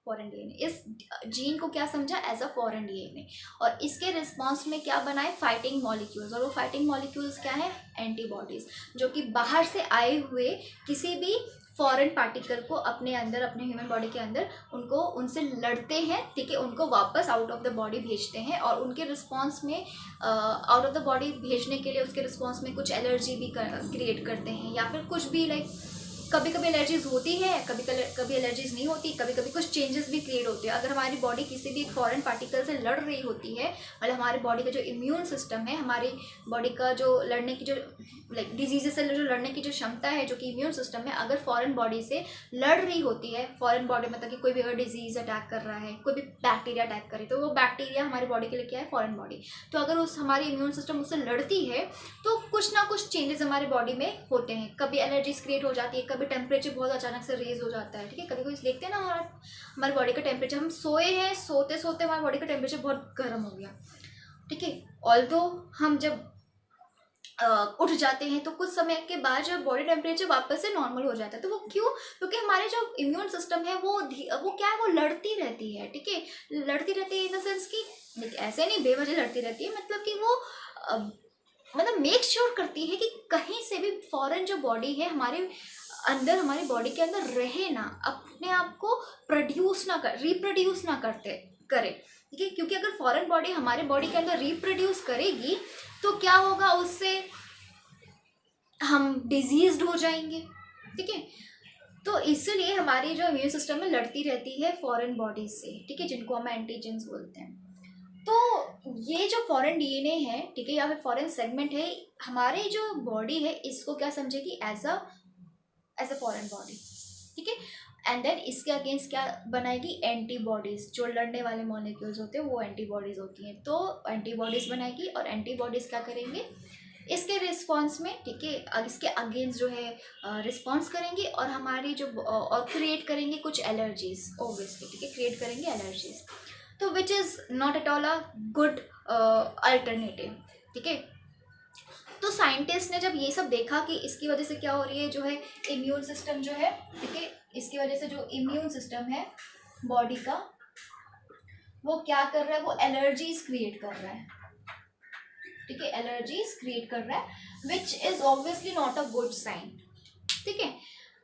फॉरेन डीएनए, इस जीन को क्या समझा, एज अ फॉरेन डीएनए, और इसके रिस्पॉन्स में क्या बनाए, फाइटिंग मॉलिक्यूल्स। और वो फाइटिंग मॉलिक्यूल्स क्या है, एंटीबॉडीज, जो कि बाहर से आए हुए किसी भी फॉरेन पार्टिकल को अपने अंदर, अपने ह्यूमन बॉडी के अंदर उनसे लड़ते हैं, ठीक है, उनको वापस आउट ऑफ द बॉडी भेजते हैं, और उनके रिस्पॉन्स में आउट ऑफ द बॉडी भेजने के लिए उसके रिस्पॉन्स में कुछ एलर्जी भी क्रिएट करते हैं, या फिर कुछ भी लाइक कभी कभी एलर्जीज होती है, कभी एलर्जीज नहीं होती, कभी कभी कुछ चेंजेस भी क्रिएट होते हैं। अगर हमारी बॉडी किसी भी एक फॉरेन पार्टिकल से लड़ रही होती है, मतलब हमारी बॉडी का जो इम्यून सिस्टम है, हमारी बॉडी का जो लड़ने की जो लाइक डिजीजेस से जो लड़ने की जो क्षमता है, जो कि इम्यून सिस्टम है, अगर फॉरेन बॉडी से लड़ रही होती है, फॉरेन बॉडी मतलब कि कोई भी अगर डिजीज अटैक कर रहा है, कोई भी बैक्टीरिया अटैक करे, तो वो बैक्टीरिया हमारी बॉडी के लिए क्या है, फॉरेन बॉडी। तो अगर उस हमारी इम्यून सिस्टम उससे लड़ती है तो कुछ ना कुछ चेंजेस हमारी बॉडी में होते हैं, कभी एलर्जीज क्रिएट हो जाती है, कभी टेम्परेचर बहुत अचानक से रेज हो जाता है, ठीक है। कभी कभी देखते हैं ना हमारी बॉडी का टेम्परेचर, हम सोए हैं, सोते सोते हमारी बॉडी का टेम्परेचर बहुत गर्म हो गया, ठीक है। ऑल्दो हम जब उठ जाते हैं तो कुछ समय के बाद जब बॉडी टेम्परेचर वापस से नॉर्मल हो जाता है, तो वो क्यों, क्योंकि हमारे जो इम्यून सिस्टम है वो क्या है, वो लड़ती रहती है, ठीक है, लड़ती रहती है इन द सेंस कि लेकिन ऐसे नहीं बेवजह लड़ती रहती है, मतलब कि वो मतलब मेक श्योर करती है कि कहीं से भी फॉरेन जो बॉडी है हमारे अंदर, हमारी बॉडी के अंदर रहे ना, अपने आप को प्रोड्यूस ना कर, रिप्रोड्यूस ना करते करे, ठीक है। क्योंकि अगर फॉरेन बॉडी हमारे बॉडी के अंदर रिप्रोड्यूस करेगी तो क्या होगा, उससे हम डिजीज्ड हो जाएंगे, ठीक है। तो इसलिए हमारी जो इम्यून सिस्टम में लड़ती रहती है फॉरेन बॉडीज से, ठीक है, जिनको हम एंटीजेंस बोलते हैं। तो ये जो फॉरेन डीएनए है, ठीक है, या फिर फॉरेन सेगमेंट है, हमारे जो बॉडी है इसको क्या समझेगी, एज अ फॉरेन बॉडी, ठीक है। एंड देन इसके अगेंस्ट क्या बनाएगी, एंटीबॉडीज, जो लड़ने वाले मॉलिक्यूल्स होते हैं वो एंटीबॉडीज होती हैं, तो एंटीबॉडीज बनाएगी और एंटीबॉडीज क्या करेंगे, इसके रिस्पॉन्स में, ठीक है, इसके अगेंस्ट जो है रिस्पॉन्स करेंगे और हमारी जो और क्रिएट करेंगे कुछ एलर्जीज, ओब्वियसली, ठीक है, क्रिएट करेंगे एलर्जीज, तो which is not at all a good alternative, ठीक है। तो साइंटिस्ट ने जब ये सब देखा कि इसकी वजह से क्या हो रही है, जो है इम्यून सिस्टम जो है, ठीक है, इसकी वजह से जो इम्यून सिस्टम है बॉडी का, वो क्या कर रहा है, वो एलर्जीज क्रिएट कर रहा है, ठीक है, एलर्जीज क्रिएट कर रहा है, which is obviously not a good sign, ठीक है।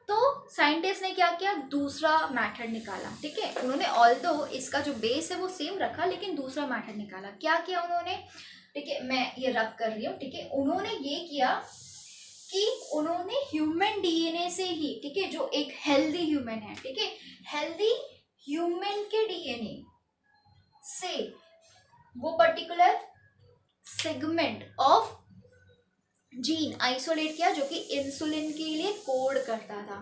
तो साइंटिस्ट ने क्या किया, दूसरा मेथड निकाला, ठीक है। उन्होंने ऑल्दो इसका जो बेस है वो सेम रखा, लेकिन दूसरा मेथड निकाला। क्या किया उन्होंने, ठीक है, मैं ये रब कर रही हूँ, ठीक है। उन्होंने ये किया कि उन्होंने ह्यूमन डीएनए से ही, ठीक है, जो एक हेल्दी ह्यूमन है, ठीक है, हेल्दी ह्यूमन के डीएनए से वो particular segment of gene isolate किया जो कि इंसुलिन के लिए कोड करता था।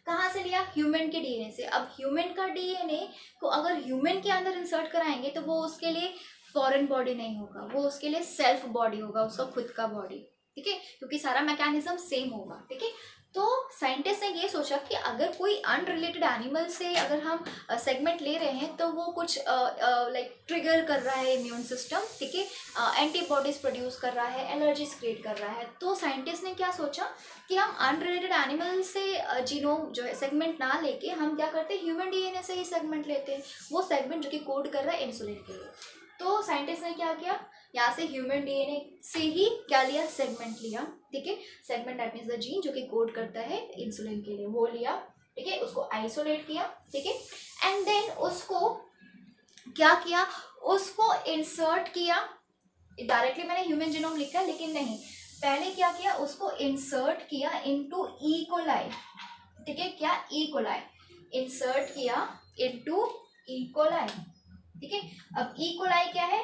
कहाँ से लिया, ह्यूमन के डीएनए से। अब ह्यूमन का डीएनए को अगर ह्यूमन के अंदर इंसर्ट कराएंगे तो वो उसके लिए फॉरेन बॉडी नहीं होगा, वो उसके लिए सेल्फ बॉडी होगा, उसका खुद का बॉडी, ठीक है, क्योंकि सारा मैकेनिज्म सेम होगा, ठीक है। तो साइंटिस्ट ने ये सोचा कि अगर कोई अनरिलेटेड एनिमल से अगर हम सेगमेंट ले रहे हैं तो वो कुछ लाइक ट्रिगर कर रहा है इम्यून सिस्टम, ठीक है, एंटीबॉडीज प्रोड्यूस कर रहा है, एलर्जीज क्रिएट कर रहा है। तो साइंटिस्ट ने क्या सोचा कि हम अनरिलेटेड एनिमल से जीनोम जो है सेगमेंट ना लेके हम क्या करते हैं, ह्यूमन डीएनए से ही सेगमेंट लेते हैं, वो सेगमेंट जो कि कोड कर रहा है इंसुलिन के लिए। तो साइंटिस्ट ने क्या किया, यहाँ से ह्यूमन डीएनए से ही क्या लिया, सेगमेंट लिया, ठीक है, segment that means the gene जो कि कोड करता है इंसुलिन के लिए, वो लिया, ठीक है, उसको आइसोलेट किया, ठीक है, एंड देन उसको क्या किया, उसको इंसर्ट किया। डायरेक्टली मैंने ह्यूमन जीनोम लिखा है, लेकिन नहीं, पहले क्या किया, उसको इंसर्ट किया इनटू ई कोलाई, ठीक है, क्या, ई कोलाई इंसर्ट किया इनटू ई कोलाई, ठीक है। अब ई कोलाई क्या है,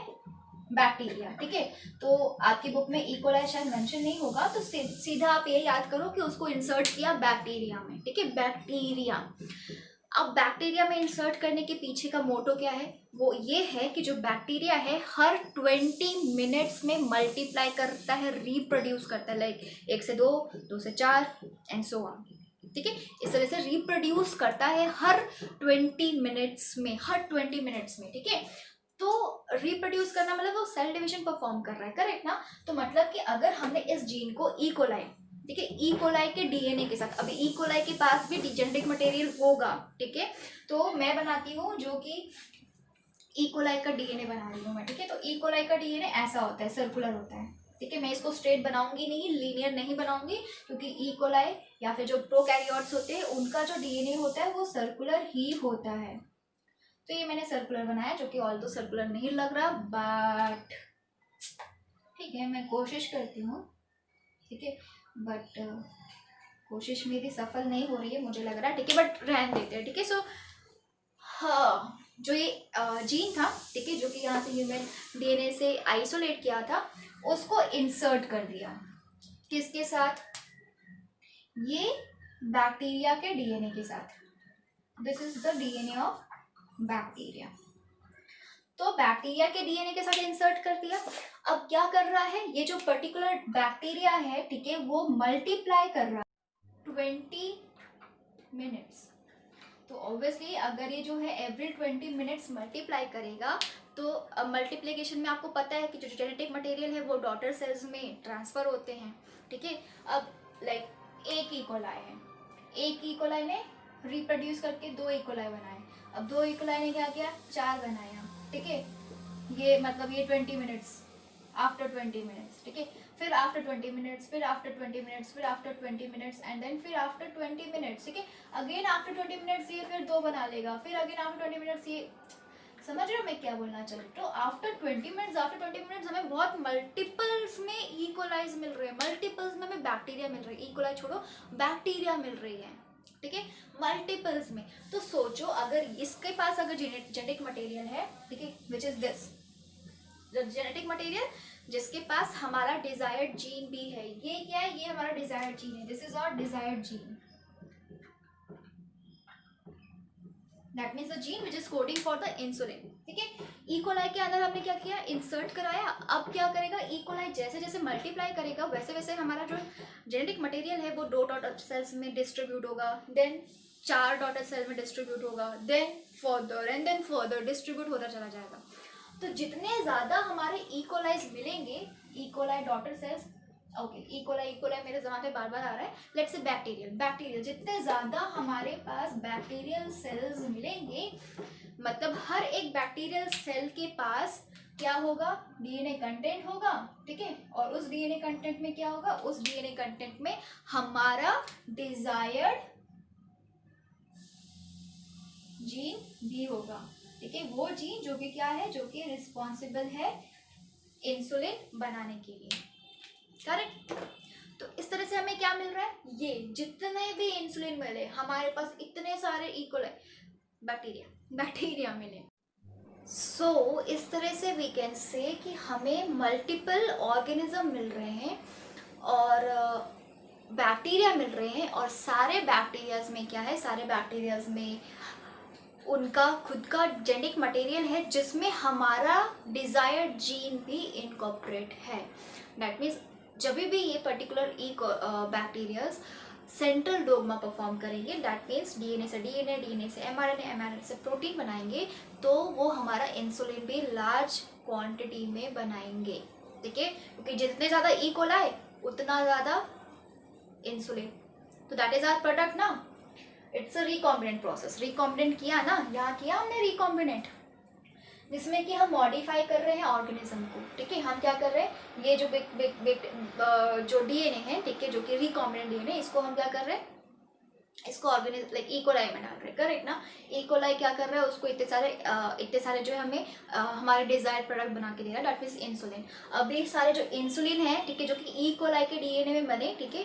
बैक्टीरिया, ठीक है। तो आपकी बुक में ई कोलाई शायद मेंशन नहीं होगा, तो सीधा आप ये याद करो कि उसको इंसर्ट किया बैक्टीरिया में, ठीक है, बैक्टीरिया। अब बैक्टीरिया में इंसर्ट करने के पीछे का मोटो क्या है, वो ये है कि जो बैक्टीरिया है हर 20 मिनट्स में मल्टीप्लाई करता है, रिप्रोड्यूस करता है, लाइक 1 से 2, 2 से 4 एंड सो ऑन, ठीक है। इस तरह से रिप्रोड्यूस करता है हर 20 मिनट्स में, हर 20 मिनट्स में, ठीक है। तो रिप्रोड्यूस करना मतलब वो सेल डिवीजन परफॉर्म कर रहा है, करेक्ट ना। तो मतलब कि अगर हमने इस जीन को ई कोलाई, ठीक है, ई कोलाई के डीएनए के साथ, अभी ई कोलाई के पास भी जेनेटिक मटेरियल होगा, ठीक है, तो मैं बनाती हूँ जो कि ई कोलाई का डीएनए बना रही हूँ मैं, ठीक है। तो ई कोलाई का डीएनए ऐसा होता है, सर्कुलर होता है, ठीक है। मैं इसको स्ट्रेट बनाऊंगी नहीं, लीनियर नहीं बनाऊंगी, क्योंकि ई कोलाई या फिर जो प्रोकैरियोट्स होते हैं उनका जो डीएनए होता है वो सर्कुलर ही होता है। तो ये मैंने सर्कुलर बनाया, जो कि ऑल तो सर्कुलर नहीं लग रहा, बट ठीक है, मैं कोशिश करती हूँ, ठीक है, बट कोशिश मेरी सफल नहीं हो रही है मुझे लग रहा है, ठीक है, बट रहने देते हैं, ठीक है। सो हाँ, जो ये जीन था, ठीक है, जो कि यहाँ से ह्यूमन डीएनए से आइसोलेट किया था, उसको इंसर्ट कर दिया, किसके साथ, ये बैक्टीरिया के डीएनए के साथ। This is the DNA of bacteria. तो बैक्टीरिया के डीएनए के साथ इंसर्ट कर दिया। अब क्या कर रहा है, ये जो पर्टिकुलर बैक्टीरिया है, ठीक है, वो मल्टीप्लाई कर रहा है 20 मिनट्स। तो ऑब्वियसली अगर ये जो है एवरी 20 मिनट्स मल्टीप्लाई करेगा, तो मल्टीप्लिकेशन में आपको पता है कि जो जेनेटिक मटेरियल है वो डॉटर सेल्स में ट्रांसफर होते हैं, ठीक है। अब लाइक एक ई कोलाई है, एक ई कोलाई ने रिप्रोड्यूस करके 2 ई कोलाई बनाए, अब 2 ई कोलाई ने क्या किया, 4 बनाया, ठीक है। ये मतलब ये 20 मिनट्स, आफ्टर 20 मिनट्स, ठीक है, फिर आफ्टर 20 मिनट्स, फिर आफ्टर 20 मिनट्स, फिर आफ्टर 20 मिनट्स एंड देन फिर आफ्टर 20 मिनट्स, ठीक है, अगेन आफ्टर 20 मिनट्स ये फिर 2 बना लेगा, फिर अगेन आफ्टर 20 मिनट्स ये, समझ रहे हो मैं क्या बोलना चाह रही हूँ। तो आफ्टर 20 मिनट्स, आफ्टर 20 मिनट्स हमें बहुत मल्टीपल्स में इकोलाइज मिल रहे हैं, मल्टीपल्स में हमें बैक्टीरिया मिल रही है, इकोलाई छोड़ो बैक्टीरिया मिल रही है, ठीक है, मल्टीपल्स में। तो सोचो अगर इसके पास अगर जेनेटिक मटेरियल है, ठीक है, which is this genetic material, जिसके पास हमारा डिजायर्ड जीन भी है, ये क्या है, ये हमारा डिजायर्ड जीन है, this is our desired gene, that means the gene which is coding for the insulin, ठीक है। इकोलाई के अंदर हमने क्या किया, इंसर्ट कराया, अब क्या करेगा इकोलाई, जैसे जैसे मल्टीप्लाई करेगा वैसे वैसे हमारा जो जेनेटिक मटेरियल है वो 2 डॉटर सेल्स में डिस्ट्रीब्यूट होगा, देन 4 डॉटर सेल में डिस्ट्रीब्यूट होगा, then further and then further distribute होता चला जाएगा। तो जितने ज़्यादा हमारे इकोलाइज मिलेंगे, E coli daughter cells, okay, E coli E coli मेरे दिमाग में बार बार आ रहा है, लेट्स से बैक्टीरियल, बैक्टीरियल जितने ज़्यादा हमारे पास बैक्टीरियल सेल्स मिलेंगे, मतलब हर एक बैक्टीरियल सेल के पास क्या होगा, डीएनए कंटेंट होगा, ठीक है, और उस डीएनए कंटेंट में क्या होगा, उस डीएनए कंटेंट में हमारा डिजायर्ड जीन भी होगा, ठीक है, वो जीन जो कि क्या है, जो कि रिस्पॉन्सिबल है इंसुलिन बनाने के लिए, करेक्ट। तो इस तरह से हमें क्या मिल रहा है, ये जितने भी इंसुलिन मिले हमारे पास इतने सारे इकोलाई बैक्टीरिया मिले। सो इस तरह से वी कैन से कि हमें मल्टीपल ऑर्गेनिज्म मिल रहे हैं और बैक्टीरिया मिल रहे हैं, और सारे बैक्टीरियाज में क्या है, सारे बैक्टीरियाज में उनका खुद का जेनेटिक मटेरियल है जिसमें हमारा डिजायर्ड जीन भी इनकॉर्पोरेट है। दैट मीन्स जब भी ये particular bacterias central dogma perform करेंगे, दैट मीन्स डीएनए से डीएनए, डीएनए से एमआरएनए, एमआरएनए से प्रोटीन बनाएंगे, तो वो हमारा इंसुलिन भी लार्ज क्वांटिटी में बनाएंगे, ठीक है, क्योंकि जितने ज़्यादा इकोलाई उतना ज़्यादा इंसुलिन, तो दैट इज आवर प्रोडक्ट ना, it's a recombinant process. Recombinant किया ना, यहाँ किया हमने रिकॉम्बिनेंट, जिसमें कि हम मॉडिफाई कर रहे हैं ऑर्गेनिज्म को, ठीक है, हम क्या कर रहे हैं, ये जो जो डीएनए है, ठीक है, जो कि रिकॉम्बिनेंट डीएनए, इसको हम क्या कर रहे हैं, इसको ऑर्गेनिज्म लाइक इकोलाई में डाल रहे हैं, करेक्ट ना। इकोलाई क्या कर रहा है, उसको इतने सारे जो है हमें हमारे डिजायर्ड प्रोडक्ट बना के दे रहा है, दैट मीन्स इंसुलिन। अब ये सारे जो इंसुलिन है, ठीक है, जो कि इकोलाई के डीएनए में बने, ठीक है,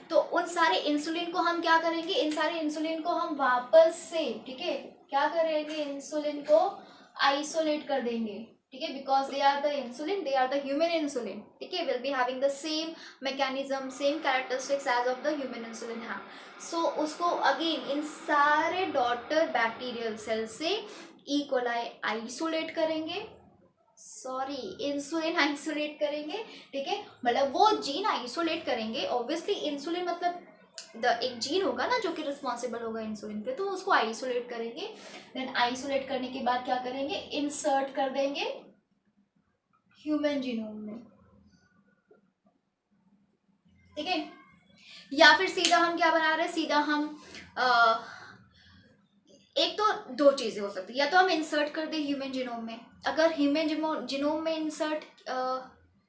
तो उन सारे इंसुलिन को हम क्या करेंगे, इन सारे इंसुलिन को हम वापस से, ठीक है, क्या करेंगे, इंसुलिन को आइसोलेट कर देंगे, ठीक है, because they are the insulin, they are the human insulin, ठीक है, will be having the same mechanism, same characteristics as of the human insulin है। सो उसको अगेन इन सारे डॉटर बैक्टीरियल सेल से इकोलाई आइसोलेट करेंगे, सॉरी इंसुलिन आइसोलेट करेंगे, ठीक है, मतलब वो जीन आइसोलेट करेंगे, ऑब्वियसली इंसुलिन मतलब एक जीन होगा ना जो कि रिस्पॉन्सिबल होगा इंसुलिन पे, तो उसको आइसोलेट करेंगे, देन आइसोलेट करने के बाद क्या करेंगे, इंसर्ट कर देंगे ह्यूमन जीनोम में, ठीक है, या फिर सीधा हम क्या बना रहे हैं, सीधा हम एक तो 2 चीज़ें हो सकती है, या तो हम इंसर्ट कर दें ह्यूमन जीनोम में, अगर ह्यूमन जीनोम में इंसर्ट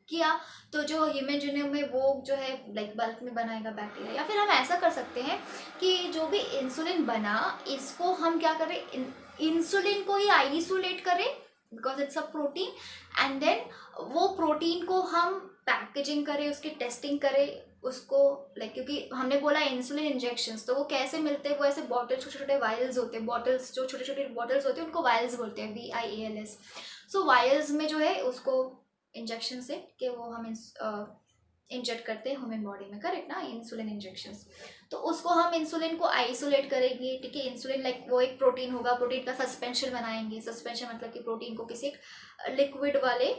किया तो जो ह्यूमन जीनोम में वो जो है लाइक बल्क में बनाएगा बैक्टीरिया, या फिर हम ऐसा कर सकते हैं कि जो भी इंसुलिन बना इसको हम क्या करें, इंसुलिन को ही आइसोलेट करें because it's a protein, and then वो प्रोटीन को हम पैकेजिंग करें, उसकी टेस्टिंग करें उसको, लाइक क्योंकि हमने बोला इंसुलिन इंजेक्शंस, तो वो कैसे मिलते हैं, वो ऐसे बॉटल छोटे छोटे वायल्स होते हैं, बॉटल्स जो छोटे छोटे बॉटल्स होते हैं उनको वायल्स बोलते हैं, VIALS। सो वायल्स में जो है उसको इंजेक्शन से कि वो हम इंजेक्ट करते हैं ह्यूमन बॉडी में, करेक्ट ना, इंसुलिन इंजेक्शंस, तो उसको हम इंसुलिन को आइसोलेट करेंगे, ठीक है, इंसुलिन लाइक वो एक प्रोटीन होगा, प्रोटीन का सस्पेंशन बनाएंगे, सस्पेंशन मतलब कि प्रोटीन को किसी लिक्विड वाले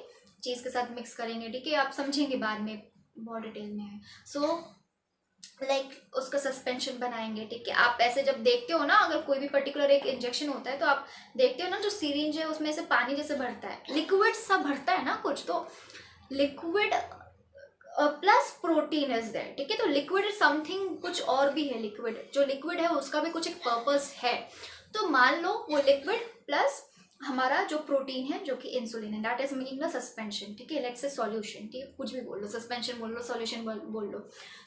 चीज़ के साथ मिक्स करेंगे, ठीक है, आप समझेंगे बाद में, बहुत डिटेल में है। सो लाइक उसका सस्पेंशन बनाएंगे, ठीक है, आप ऐसे जब देखते हो ना, अगर कोई भी पर्टिकुलर एक इंजेक्शन होता है तो आप देखते हो ना जो सिरिंज है उसमें से पानी जैसे भरता है, लिक्विड सा भरता है ना कुछ, तो liquid plus protein is there, ठीक है, तो लिक्विड समथिंग कुछ और भी है, लिक्विड जो लिक्विड है उसका भी कुछ एक पर्पस है, तो मान लो वो लिक्विड प्लस हमारा जो प्रोटीन है जो कि इंसुलिन है, that is making the suspension, ठीक है, लेट्स से सॉल्यूशन, ठीक है, कुछ भी बोल लो, सस्पेंशन बोल लो, सॉल्यूशन बोल लो।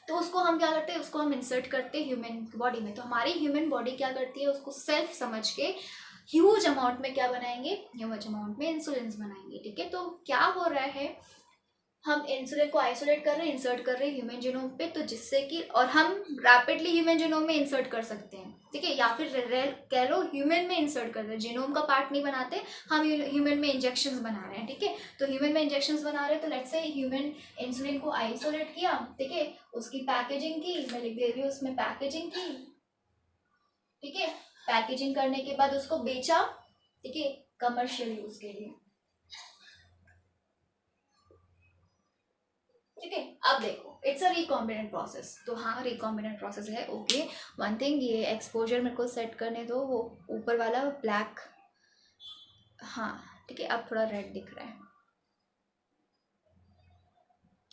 तो उसको हम क्या करते हैं, उसको हम इंसर्ट करते हैं ह्यूमन बॉडी में। तो हमारी ह्यूमन बॉडी क्या करती है, उसको सेल्फ समझ के ह्यूज अमाउंट में क्या बनाएंगे, ह्यूज अमाउंट में इंसुलिन बनाएंगे, ठीक है। तो क्या हो रहा है, हम इंसुलिन को आइसोलेट कर रहे हैं, इंसर्ट कर रहे हैं ह्यूमन जीनोम पे, तो जिससे कि, और हम रैपिडली ह्यूमन जीनोम में इंसर्ट कर सकते हैं, ठीक है, या फिर कह लो ह्यूमन में इंसर्ट कर रहे हैं, जीनोम का पार्ट नहीं बनाते हम, ह्यूमन में इंजेक्शंस बना रहे हैं, ठीक है। तो ह्यूमन में इंजेक्शंस बना रहे हैं, तो लेट्स से ह्यूमन इंसुलिन को आइसोलेट किया, ठीक है, उसकी पैकेजिंग की, मैं लिख दे रही हूँ उसमें पैकेजिंग की, ठीक है, पैकेजिंग करने के बाद उसको बेचा, ठीक है, कमर्शियल यूज के लिए, ठीक है। अब देखो इट्स अ रिकॉम्बिनेंट प्रोसेस, तो हाँ रिकॉम्बिनेंट प्रोसेस है, ओके। वन थिंग, ये एक्सपोजर मेरे को सेट करने दो, वो ऊपर वाला ब्लैक, हाँ ठीक है, अब थोड़ा रेड दिख रहा है।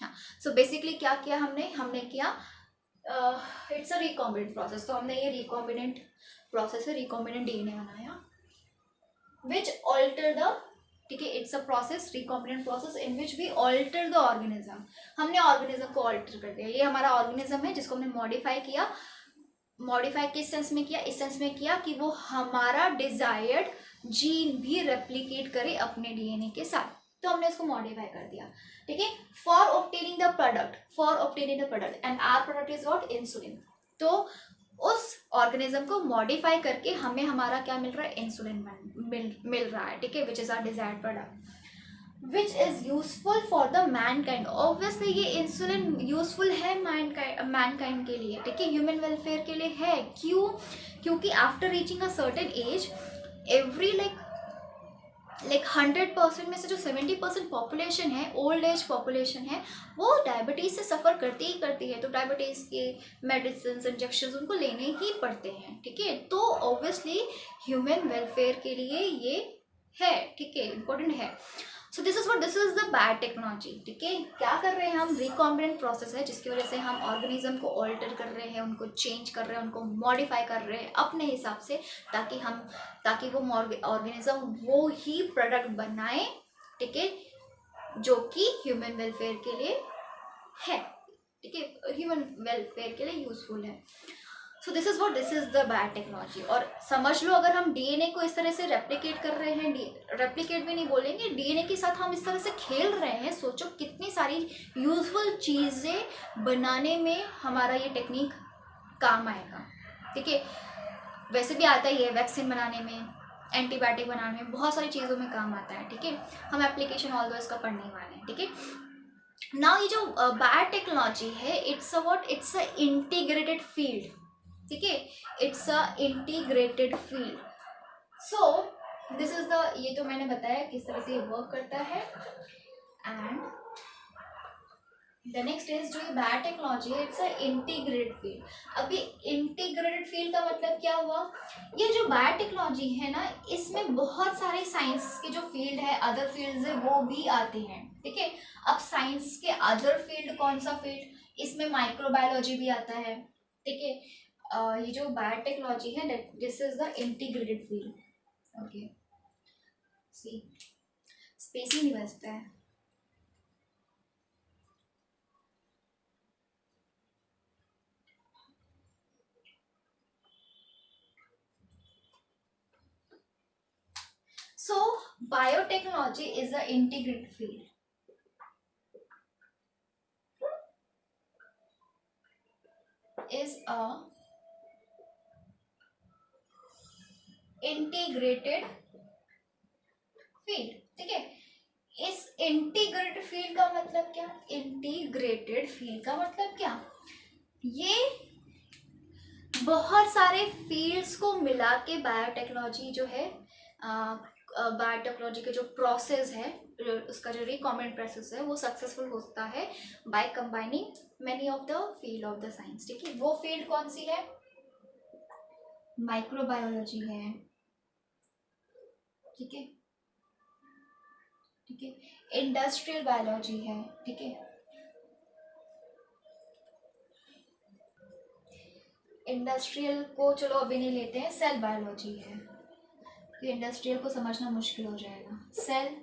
हाँ, सो बेसिकली क्या किया हमने, किया इट्स अ रिकॉम्बिनेंट प्रोसेस, तो हमने ये रिकॉम्बिनेंट प्रोसेस है, रिकॉम्बिनेंट डीएनए बनाया विच ऑल्टर द, ठीक है, it's a process, recombinant process in which we alter the organism, हमने ऑर्गेनिज्म को ऑल्टर कर दिया, ये हमारा ऑर्गेनिज्म है जिसको हमने मॉडिफाई किया। मॉडिफाई किस सेंस में किया, इस सेंस में किया कि वो हमारा डिजायर्ड जीन भी रेप्लिकेट करे अपने डीएनए के साथ, तो हमने इसको मॉडिफाई कर दिया, ठीक है, for obtaining the product, and our product is what, insulin. तो उस ऑर्गेनिज्म को मॉडिफाई करके हमें हमारा क्या मिल रहा है, इंसुलिन मिल रहा है, ठीक है, which is our desired product which is useful for the mankind. Obviously ये इंसुलिन यूजफुल है मैनकाइंड के लिए, ठीक है, ह्यूमन वेलफेयर के लिए है, क्यों, क्योंकि after reaching a certain age, every like 100% में से जो 70% पॉपुलेशन है, ओल्ड एज पॉपुलेशन है, वो डायबिटीज से सफ़र करती ही करती है, तो डायबिटीज के मेडिसिन इंजेक्शन उनको लेने ही पड़ते हैं, ठीक है। तो ऑब्वियसली ह्यूमन वेलफेयर के लिए ये है, ठीक है, इंपॉर्टेंट है। So this is the bad technology, ठीक है। क्या कर रहे हैं हम, रिकॉम्बिनेंट प्रोसेस है जिसकी वजह से हम ऑर्गेनिज्म को ऑल्टर कर रहे हैं, उनको चेंज कर रहे हैं, उनको मॉडिफाई कर रहे हैं अपने हिसाब से, ताकि वो ऑर्गेनिज्म वो ही प्रोडक्ट बनाए, ठीक है, जो कि ह्यूमन वेलफेयर के लिए है, ठीक है, ह्यूमन वेलफेयर के लिए यूजफुल है। So this is the bad technology. और समझ लो अगर हम डीएनए को इस तरह से रेप्लिकेट कर रहे हैं, रेप्लिकेट भी नहीं बोलेंगे, डीएनए के साथ हम इस तरह से खेल रहे हैं, सोचो कितनी सारी यूजफुल चीज़ें बनाने में हमारा ये टेक्निक काम आएगा, ठीक है। वैसे भी आता ही है, वैक्सीन बनाने में, एंटीबायोटिक बनाने में, बहुत सारी चीज़ों में काम आता है, ठीक है। हम एप्लीकेशन ऑल दो इसका पढ़ने वाले हैं, ठीक है। नाउ ये जो बैड टेक्नोलॉजी है, इट्स अ इंटीग्रेटेड फील्ड, ठीक है, it's a integrated field. So this is the, ये तो मैंने बताया किस तरह से ये वर्क करता है। एंड द नेक्स्ट इज जो ये बैड टेक्नोलॉजी है, इट्स अ इंटीग्रेटेड फील्ड। अभी इंटीग्रेटेड फील्ड का मतलब क्या हुआ, ये जो बैड टेक्नोलॉजी है ना, इसमें बहुत सारे साइंस के जो फील्ड है, अदर फील्ड्स है, वो भी आते हैं, ठीक है। अब साइंस के अदर फील्ड, कौन सा फील्ड, इसमें माइक्रोबायोलॉजी भी आता है, ठीक है। ये जो बैड टेक्नोलॉजी है, this is the integrated field, okay. See space ही नहीं बचता है। So biotechnology is an integrated field. Is a integrated field, ठीक है। इस इंटीग्रेटेड फील्ड का मतलब क्या, इंटीग्रेटेड फील्ड का मतलब क्या, ये बहुत सारे फील्ड्स को मिला के बायोटेक्नोलॉजी जो है, बायोटेक्नोलॉजी के जो प्रोसेस है, उसका जो रिकॉम्बिनेंट प्रोसेस है, वो सक्सेसफुल होता है by combining many of the field of the science, ठीक है। वो फील्ड कौन सी है, माइक्रोबायोलॉजी है, ठीक है, ठीक है, इंडस्ट्रियल बायोलॉजी है, ठीक है, इंडस्ट्रियल को चलो अभी नहीं लेते हैं, सेल बायोलॉजी है, कि इंडस्ट्रियल को समझना मुश्किल हो जाएगा। सेल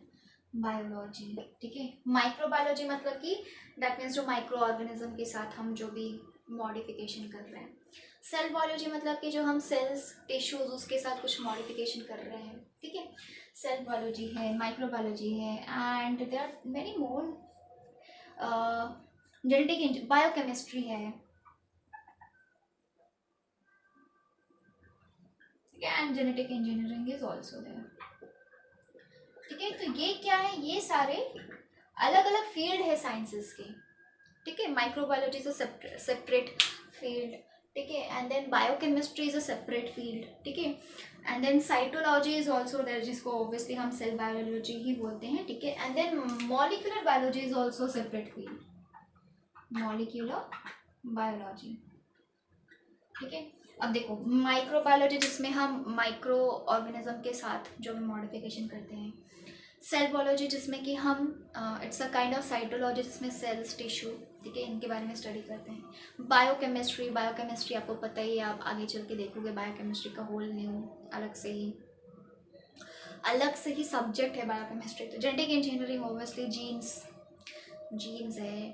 बायोलॉजी, ठीक है। माइक्रोबायोलॉजी मतलब कि दैट मीन्स जो माइक्रो ऑर्गेनिज्म के साथ हम जो भी मॉडिफिकेशन कर रहे हैं। सेल बायोलॉजी मतलब कि जो हम सेल्स टिश्यूज उसके साथ कुछ मॉडिफिकेशन कर रहे हैं, ठीक है। सेल बायोलॉजी है, माइक्रोबायोलॉजी है, and there are many more. Genetic biochemistry है, and genetic engineering is also there, ठीक है। तो ये क्या है, ये सारे अलग अलग फील्ड है साइंसेस के, ठीक है। Microbiology is a separate field, ठीक है, and then biochemistry is a separate field, ठीक है, and then cytology is also there, जिसको ऑब्वियसली हम सेल बायोलॉजी ही बोलते हैं, ठीक है, and then molecular biology is also separate field, molecular biology, ठीक है। अब देखो माइक्रोबायोलॉजी जिसमें हम माइक्रो ऑर्गेनिज्म के साथ जो भी मॉडिफिकेशन करते हैं। सेल बायोलॉजी जिसमें कि हम it's a kind of cytology जिसमें सेल्स टिश्यू, ठीक है, इनके बारे में स्टडी करते हैं। बायोकेमिस्ट्री आपको पता ही है, आप आगे चल के देखोगे बायोकेमिस्ट्री का होल न्यू अलग से ही सब्जेक्ट है बायोकेमिस्ट्री। तो जेनेटिक इंजीनियरिंग ऑब्वियसली जीन्स है,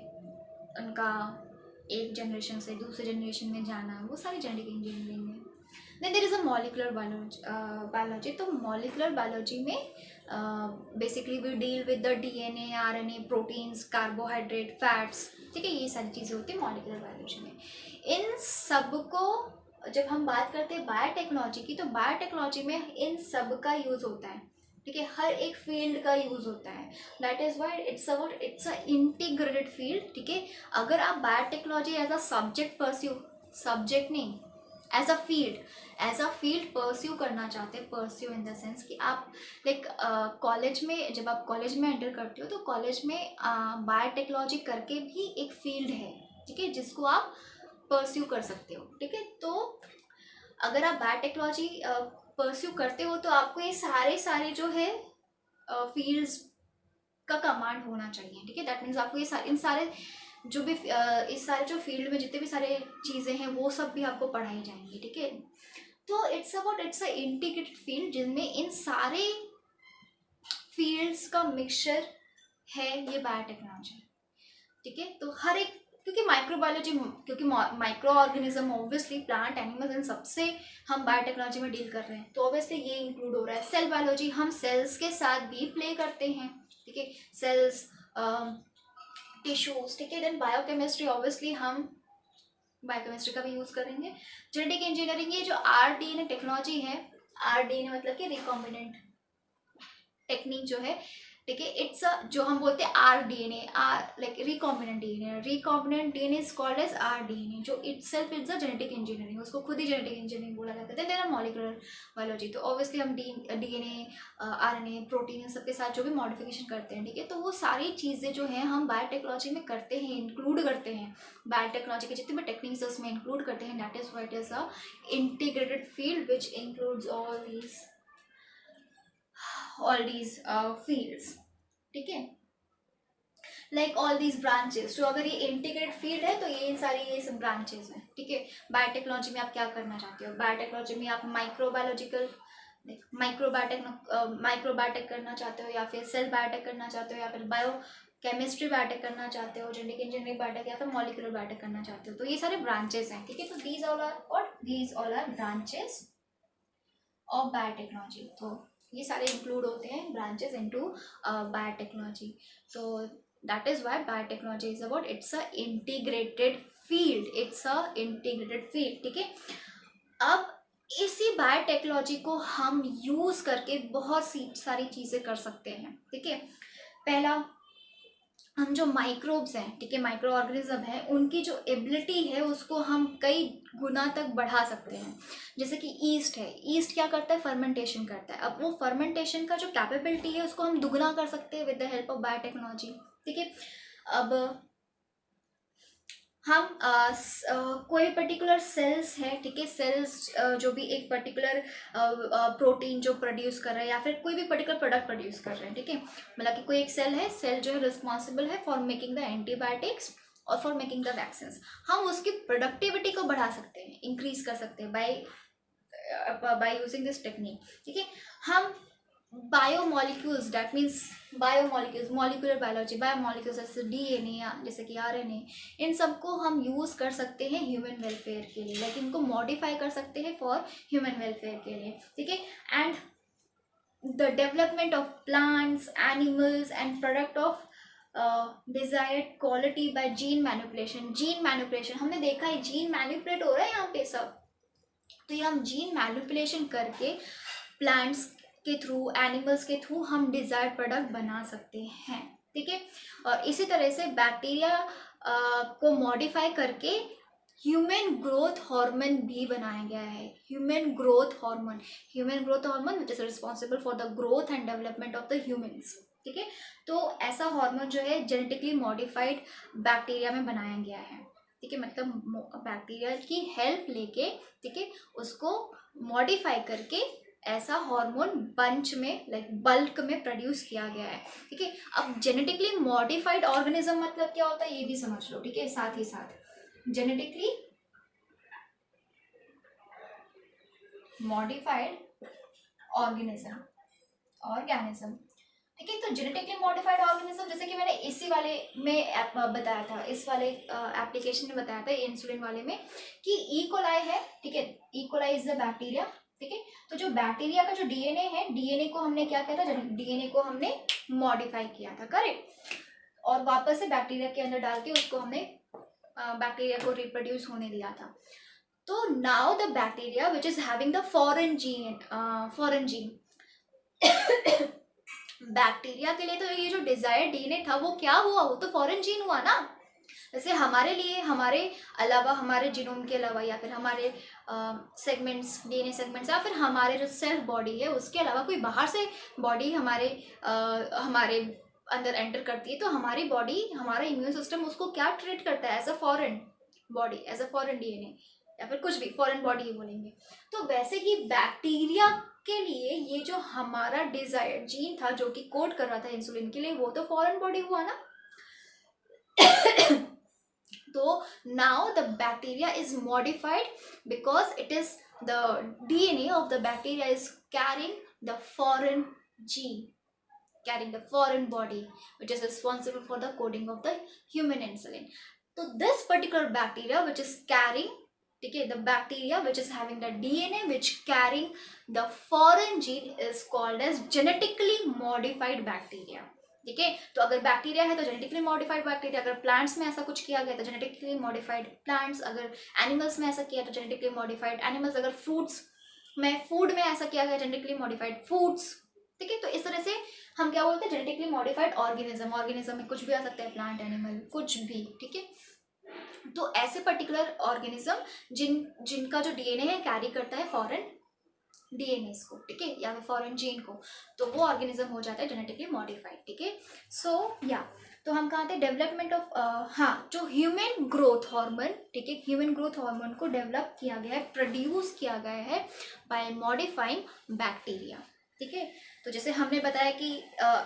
उनका एक जनरेशन से दूसरे जनरेशन में जाना, वो सारी जेनेटिक इंजीनियरिंग है। Then there is a molecular biology. तो मॉलिकुलर बायोलॉजी में basically we deal with the DNA, RNA, proteins, carbohydrate, fats, ठीक है, ये सारी चीज़ें होती है मॉलिकुलर बायोलॉजी में। इन सब को जब हम बात करते हैं बायोटेक्नोलॉजी की, तो बायोटेक्नोलॉजी में इन सब का यूज़ होता है, ठीक है, हर एक फील्ड का यूज़ होता है। That is why it's a integrated field, ठीक है। अगर आप बायोटेक्नोलॉजी एज अ सब्जेक्ट नहीं, एज अ फील्ड परस्यू करना चाहते हैं, परस्यू इन द सेंस कि आप लाइक कॉलेज में, जब आप कॉलेज में एंटर करते हो तो कॉलेज में बायोटेक्नोलॉजी करके भी एक फील्ड है, ठीक है, जिसको आप परस्यू कर सकते हो, ठीक है। तो अगर आप बायोटेक्नोलॉजी परस्यू करते हो तो आपको ये सारे जो है फील्ड्स का कमांड होना चाहिए, ठीक है। दैट मीन्स आपको ये इन सारे जो भी इस सारे जो फील्ड में जितने भी सारे चीज़ें हैं वो सब भी आपको पढ़ाई जाएंगी, ठीक है। तो इट्स अ इंटीग्रेटेड फील्ड जिनमें इन सारे फील्ड्स का मिक्सचर है ये बायोटेक्नोलॉजी, ठीक है। तो हर एक, क्योंकि माइक्रोबायोलॉजी, क्योंकि micro organism obviously plant, animals, इन सबसे हम बायोटेक्नोलॉजी में डील कर रहे हैं, तो ऑब्वियसली ये इंक्लूड हो रहा है। सेल बायोलॉजी, हम सेल्स के साथ भी प्ले करते हैं, ठीक है, सेल्स, टिश्यूज, ठीक है। देन बायोकेमिस्ट्री, ऑब्वियसली हम बायोकेमिस्ट्री का भी यूज़ करेंगे। जेनेटिक इंजीनियरिंग, ये जो आरडीएनए टेक्नोलॉजी है, आरडीएनए मतलब कि रिकॉम्बिनेंट टेक्निक जो है, ठीक है, इट्स जो हम बोलते हैं RDNA, like recombinant DNA is called as RDNA, जो itself is a genetic engineering, उसको खुद ही जेनेटिक इंजीनियरिंग बोला जाता है। Then there are molecular biology, तो ऑब्वियसली हम डीएनए, आरएनए, प्रोटीन, इन सबके साथ जो भी मॉडिफिकेशन करते हैं, ठीक है, तो वो सारी चीज़ें जो हैं हम बायोटेक्नोलॉजी में करते हैं, इंक्लूड करते हैं, बायोटेक्नोलॉजी के जितने भी टेक्निक्स उसमें इंक्लूड करते हैं। That is why it is a integrated field which includes all these fields, ठीक है, लाइक ऑल दीज ब्रांचेस। तो अगर ये इंटीग्रेटेड फील्ड है तो ये सारी ये सब ब्रांचेस हैं, ठीक है। बायोटेक्नोलॉजी में आप क्या करना चाहते हो, बायोटेक्नोलॉजी में आप माइक्रोबायोटेक करना चाहते हो, या फिर सेल बायोटेक करना चाहते हो, या फिर केमिस्ट्री बायोटेक करना चाहते हो, जेनेटिक इंजीनियरिंग बायोटेक, या फिर मॉलिक्यूलर बायोटेक करना चाहते हो, तो ये सारे ब्रांचेस हैं, ठीक है। तो these all are branches of biotechnology. तो ये सारे इंक्लूड होते हैं ब्रांचेस इनटू बायोटेक्नोलॉजी। तो that is why biotechnology is about it's a integrated field, ठीक है। अब इसी बायोटेक्नोलॉजी को हम यूज करके बहुत सी सारी चीजें कर सकते हैं, ठीक है। पहला, हम जो माइक्रोब्स हैं, ठीक है, माइक्रो ऑर्गेनिज्म है, उनकी जो एबिलिटी है उसको हम कई गुना तक बढ़ा सकते हैं। जैसे कि ईस्ट है, ईस्ट क्या करता है, फर्मेंटेशन करता है। अब वो फर्मेंटेशन का जो कैपेबिलिटी है उसको हम दुगना कर सकते हैं with the help of biotechnology, ठीक है। अब हम कोई पर्टिकुलर सेल्स है, ठीक है, सेल्स जो भी एक पर्टिकुलर प्रोटीन जो प्रोड्यूस कर रहे हैं, या फिर कोई भी पर्टिकुलर प्रोडक्ट प्रोड्यूस कर रहे हैं, ठीक है, मतलब कि कोई एक सेल है, सेल जो है रिस्पॉन्सिबल है फॉर मेकिंग द एंटीबायोटिक्स और फॉर मेकिंग द वैक्सीन्स। हम उसकी प्रोडक्टिविटी को बढ़ा सकते हैं, इंक्रीज कर सकते हैं by by using this technique, ठीक है। हम biomolecules, that means biomolecules, molecular biology, biomolecules जैसे डीएनए या जैसे कि आरएनए, इन सबको हम यूज़ कर सकते हैं ह्यूमन वेलफेयर के लिए, लाइक इनको मॉडिफाई कर सकते हैं फॉर ह्यूमन वेलफेयर के लिए, ठीक है। And the development of plants, animals and product of desired quality by gene manipulation. Gene manipulation हमने देखा है, जीन मैनिपुलेट हो रहा है यहाँ पे सब, तो ये हम जीन मैनिपुलेशन करके प्लांट्स के थ्रू, एनिमल्स के थ्रू हम डिजायर्ड प्रोडक्ट बना सकते हैं, ठीक है। और इसी तरह से बैक्टीरिया को मॉडिफाई करके ह्यूमन ग्रोथ हार्मोन भी बनाया गया है। Human growth hormone which is responsible for the growth and development of the humans, ठीक है। तो ऐसा हार्मोन जो है जेनेटिकली मॉडिफाइड बैक्टीरिया में बनाया गया है, ठीक है। मतलब बैक्टीरिया की हेल्प लेके, ठीक है, उसको मॉडिफाई करके ऐसा हार्मोन बंच में, लाइक बल्क में प्रोड्यूस किया गया है, ठीक है। अब जेनेटिकली मॉडिफाइड ऑर्गेनिज्म मतलब क्या होता है ये भी समझ लो, ठीक है। साथ ही साथ जेनेटिकली मॉडिफाइड ऑर्गेनिज्म, ठीक है। तो जेनेटिकली मॉडिफाइड ऑर्गेनिज्म जैसे कि मैंने इसी वाले में बताया था, इस वाले एप्लीकेशन में बताया था, इंसुलिन वाले में, कि ई कोलाई है, ठीक है। E coli is the bacteria, ठीक है। तो जो बैक्टीरिया का जो डीएनए है, डीएनए को हमने क्या किया था, डीएनए को हमने मॉडिफाई किया था, करेक्ट, और वापस से बैक्टीरिया के अंदर डाल के उसको हमने बैक्टीरिया को रिप्रोड्यूस होने दिया था। तो now the bacteria which is having the foreign gene, bacteria के लिए तो ये जो डिजायर्ड डीएनए था वो क्या हुआ, वो तो फॉरेन जीन हुआ ना। जैसे हमारे लिए, हमारे अलावा, हमारे जीनोम के अलावा, या फिर हमारे सेगमेंट्स, डीएनए सेगमेंट्स, या फिर हमारे जो सेल्फ बॉडी है उसके अलावा कोई बाहर से बॉडी हमारे अंदर एंटर करती है, तो हमारी बॉडी, हमारा इम्यून सिस्टम उसको क्या ट्रीट करता है, as a foreign body, as a foreign DNA, या फिर कुछ भी फॉरेन बॉडी ही बोलेंगे। तो वैसे ही बैक्टीरिया के लिए ये जो हमारा डिजायर्ड जीन था जो कि कोड कर रहा था इंसुलिन के लिए, वो तो फॉरेन बॉडी हुआ ना। तो now the bacteria is modified because it is the DNA of the bacteria is carrying the foreign gene, carrying the foreign body which is responsible for the coding of the human insulin. So this particular bacteria which is carrying, okay, the bacteria which is having the DNA which carrying the foreign gene is called as genetically modified bacteria, ठीक है। तो अगर बैक्टीरिया है तो जेनेटिकली मॉडिफाइड बैक्टीरिया, अगर प्लांट्स में ऐसा कुछ किया गया तो जेनेटिकली मॉडिफाइड प्लांट्स, अगर एनिमल्स में ऐसा किया तो जेनेटिकली मॉडिफाइड एनिमल्स, अगर फ्रूट्स में, फूड में ऐसा किया गया जेनेटिकली मॉडिफाइड फूड्स, ठीक है। तो इस तरह से हम क्या बोलते हैं, जेनेटिकली मॉडिफाइड ऑर्गेनिज्म। ऑर्गेनिज्म में कुछ भी आ सकता है, प्लांट, एनिमल, कुछ भी, ठीक है। तो ऐसे पर्टिकुलर ऑर्गेनिज्म जिनका जो डीएनए है कैरी करता है फॉरेन डीएनए को, ठीक है, या फिर फॉरेन जीन को, तो वो ऑर्गेनिज्म हो जाता है जेनेटिकली मॉडिफाइड, ठीक है। सो या तो हम कहा थे डेवलपमेंट ऑफ, हाँ, जो ह्यूमन ग्रोथ हार्मोन, ठीक है, ह्यूमन ग्रोथ हार्मोन को डेवलप किया गया है, प्रोड्यूस किया गया है बाय मॉडिफाइंग बैक्टीरिया, ठीक है। तो जैसे हमने बताया कि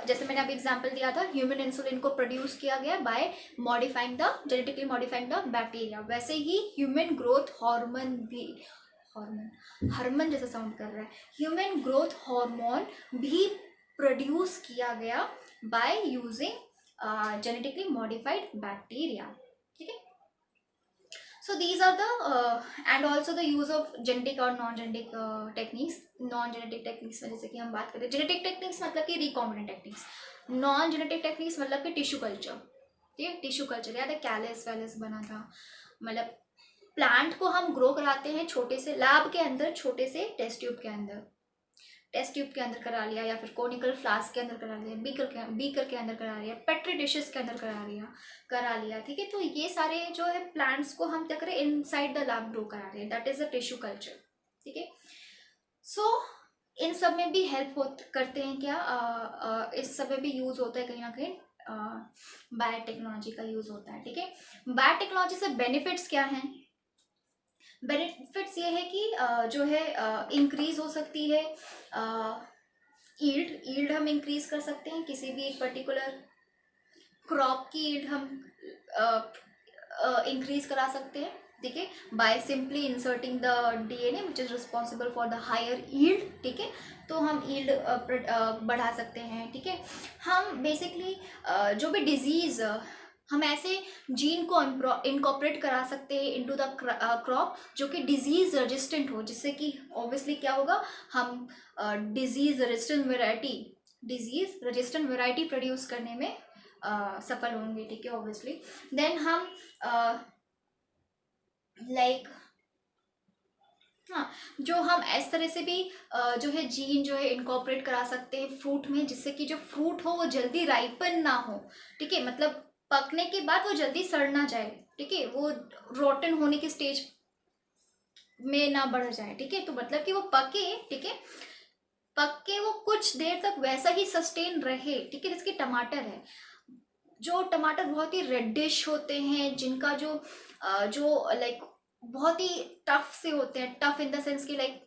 जैसे मैंने अभी एग्जांपल दिया था, ह्यूमन इंसुलिन को प्रोड्यूस किया गया by modifying the, genetically modifying the bacteria, वैसे ही ह्यूमन ग्रोथ हार्मोन भी, हार्मोन जैसा साउंड कर रहा है, ह्यूमन ग्रोथ हार्मोन भी प्रोड्यूस किया गया by using genetically modified bacteria, ठीक है। So these are the and also the use of genetic और non genetic techniques. Non genetic techniques में जैसे कि हम बात करें, जेनेटिक टेक्निक्स मतलब कि recombinant techniques, non genetic techniques मतलब कि टिश्यू कल्चर, ठीक है। टिश्यू कल्चर याद है, कैलस वैलस बना था, मतलब प्लांट को हम ग्रो कराते हैं छोटे से लैब के अंदर, छोटे से टेस्ट ट्यूब के अंदर करा लिया, या फिर कोनिकल फ्लास्क के अंदर करा लिया, बीकर के अंदर करा लिया, पेट्री डिशेस के अंदर करा लिया, ठीक है। तो ये सारे जो है प्लांट्स को हम क्या करें, इनसाइड द लैब ग्रो करा रहे हैं, that is the tissue culture, ठीक है। सो इन सब में भी हेल्प करते हैं क्या, इस सब में भी यूज होता है कहीं ना कहीं, बायोटेक्नोलॉजी का यूज होता है, ठीक है। बायोटेक्नोलॉजी से बेनिफिट्स क्या हैं, बेनिफिट्स ये है कि जो है इंक्रीज हो सकती है ईल्ड हम इंक्रीज कर सकते हैं, किसी भी एक पर्टिकुलर क्रॉप की ईल्ड हम इंक्रीज करा सकते हैं, ठीक है, by simply inserting the DNA which is responsible for the higher yield, ठीक है, तो हम ईल्ड बढ़ा सकते हैं, ठीक है। हम बेसिकली जो भी डिजीज हम ऐसे जीन को इनकॉर्पोरेट करा सकते हैं इनटू द क्रॉप जो कि डिजीज रेजिस्टेंट हो, जिससे कि ऑब्वियसली क्या होगा, हम डिजीज रेजिस्टेंट वेराइटी प्रोड्यूस करने में सफल होंगे, ठीक है, ऑब्वियसली। देन हम लाइक हाँ, जो हम इस तरह से भी जो है जीन जो है इनकॉर्पोरेट करा सकते हैं फ्रूट में, जिससे कि जो फ्रूट हो वो जल्दी राइपन ना हो, ठीक है, मतलब पकने के बाद वो जल्दी सड़ ना जाए, ठीक है, वो रोटन होने की स्टेज में ना बढ़ जाए, ठीक है, तो मतलब कि वो पके, ठीक है, पक के वो कुछ देर तक वैसा ही सस्टेन रहे, ठीक है। जैसे कि टमाटर है, जो टमाटर बहुत ही रेडिश होते हैं, जिनका जो लाइक बहुत ही टफ से होते हैं, टफ इन द सेंस कि लाइक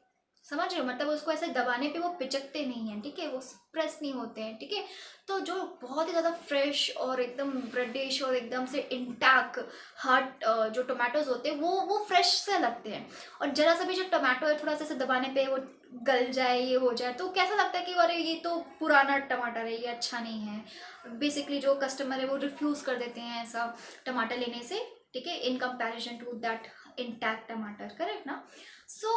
समझ रहे हो, मतलब उसको ऐसे दबाने पे वो पिचकते नहीं हैं, ठीक है, वो प्रेस नहीं होते हैं, ठीक है। तो जो बहुत ही ज़्यादा फ्रेश और एकदम रेडिश और एकदम से इंटैक्ट हार्ट जो टोमेटोज होते हैं वो फ्रेश से लगते हैं, और जरा सा भी जो टोमेटो है थोड़ा सा दबाने पे वो गल जाए, ये हो जाए, तो कैसा लगता है कि अरे ये तो पुराना टमाटर है, ये अच्छा नहीं है। बेसिकली जो कस्टमर है वो रिफ्यूज़ कर देते हैं ऐसा टमाटर लेने से, ठीक है, in comparison to that intact टमाटर, करेक्ट ना। सो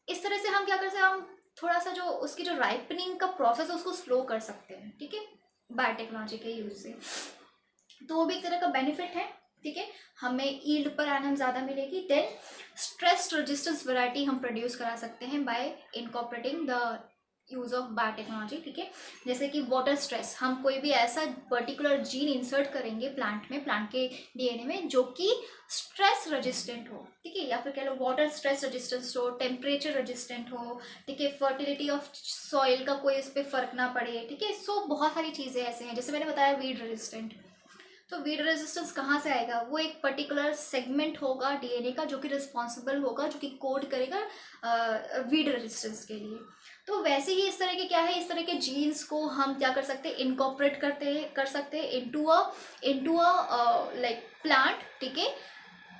इस तरह से हम क्या कर सकते हैं, हम थोड़ा सा जो उसकी जो राइपनिंग का प्रोसेस है उसको स्लो कर सकते हैं, ठीक है, बायोटेक्नोलॉजी के यूज से। तो वो भी एक तरह का बेनिफिट है, ठीक है, हमें ईल्ड पर एनम ज़्यादा मिलेगी। देन स्ट्रेस रेजिस्टेंस वैरायटी हम प्रोड्यूस करा सकते हैं bye incorporating the use of biotechnology, ठीक है। जैसे कि वाटर स्ट्रेस, हम कोई भी ऐसा पर्टिकुलर जीन इंसर्ट करेंगे प्लांट में, प्लांट के डीएनए में, जो कि स्ट्रेस रेजिस्टेंट हो, ठीक है, या फिर कह लो वाटर स्ट्रेस रेजिस्टेंस हो, टेम्परेचर रेजिस्टेंट हो, ठीक है, फर्टिलिटी ऑफ सॉइल का कोई इस पर फर्क ना पड़े, ठीक है। सो बहुत सारी चीज़ें ऐसे हैं, जैसे मैंने बताया वीड रेजिस्टेंट। तो वीड रेजिस्टेंस कहाँ से आएगा, वो एक पर्टिकुलर सेगमेंट होगा डीएनए का जो कि रिस्पॉन्सिबल होगा, जो कि कोड करेगा वीड रेजिस्टेंस के लिए। तो वैसे ही इस तरह के क्या है, इस तरह के जीन्स को हम क्या कर सकते हैं, इनकॉर्पोरेट कर सकते हैं इनटू अ लाइक प्लांट, ठीक है,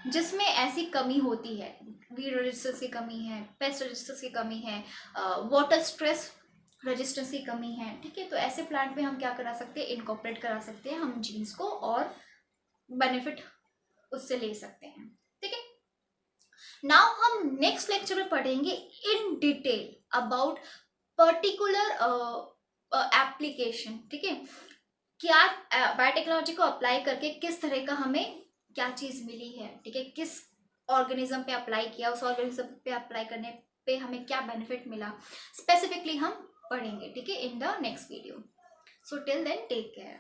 जिसमें ऐसी कमी होती है, वीड रेजिस्टेंस की कमी है, पेस्ट रेजिस्टेंस की कमी है, वाटर स्ट्रेस रेजिस्टेंस की कमी है, ठीक है। तो ऐसे प्लांट में हम क्या करा सकते हैं, इनकॉर्पोरेट करा सकते हैं हम जीन्स को, और बेनिफिट उससे ले सकते हैं, ठीक है। नाउ हम नेक्स्ट लेक्चर में पढ़ेंगे in detail about particular application, ठीक है, क्या बायोटेक्नोलॉजी को अप्लाई करके किस तरह का हमें क्या चीज़ मिली है, ठीक है, किस ऑर्गेनिज्म पे अप्लाई किया, उस ऑर्गेनिज्म पे अप्लाई करने पे हमें क्या बेनिफिट मिला, स्पेसिफिकली हम पढ़ेंगे, ठीक है, in the next video. So till then take care.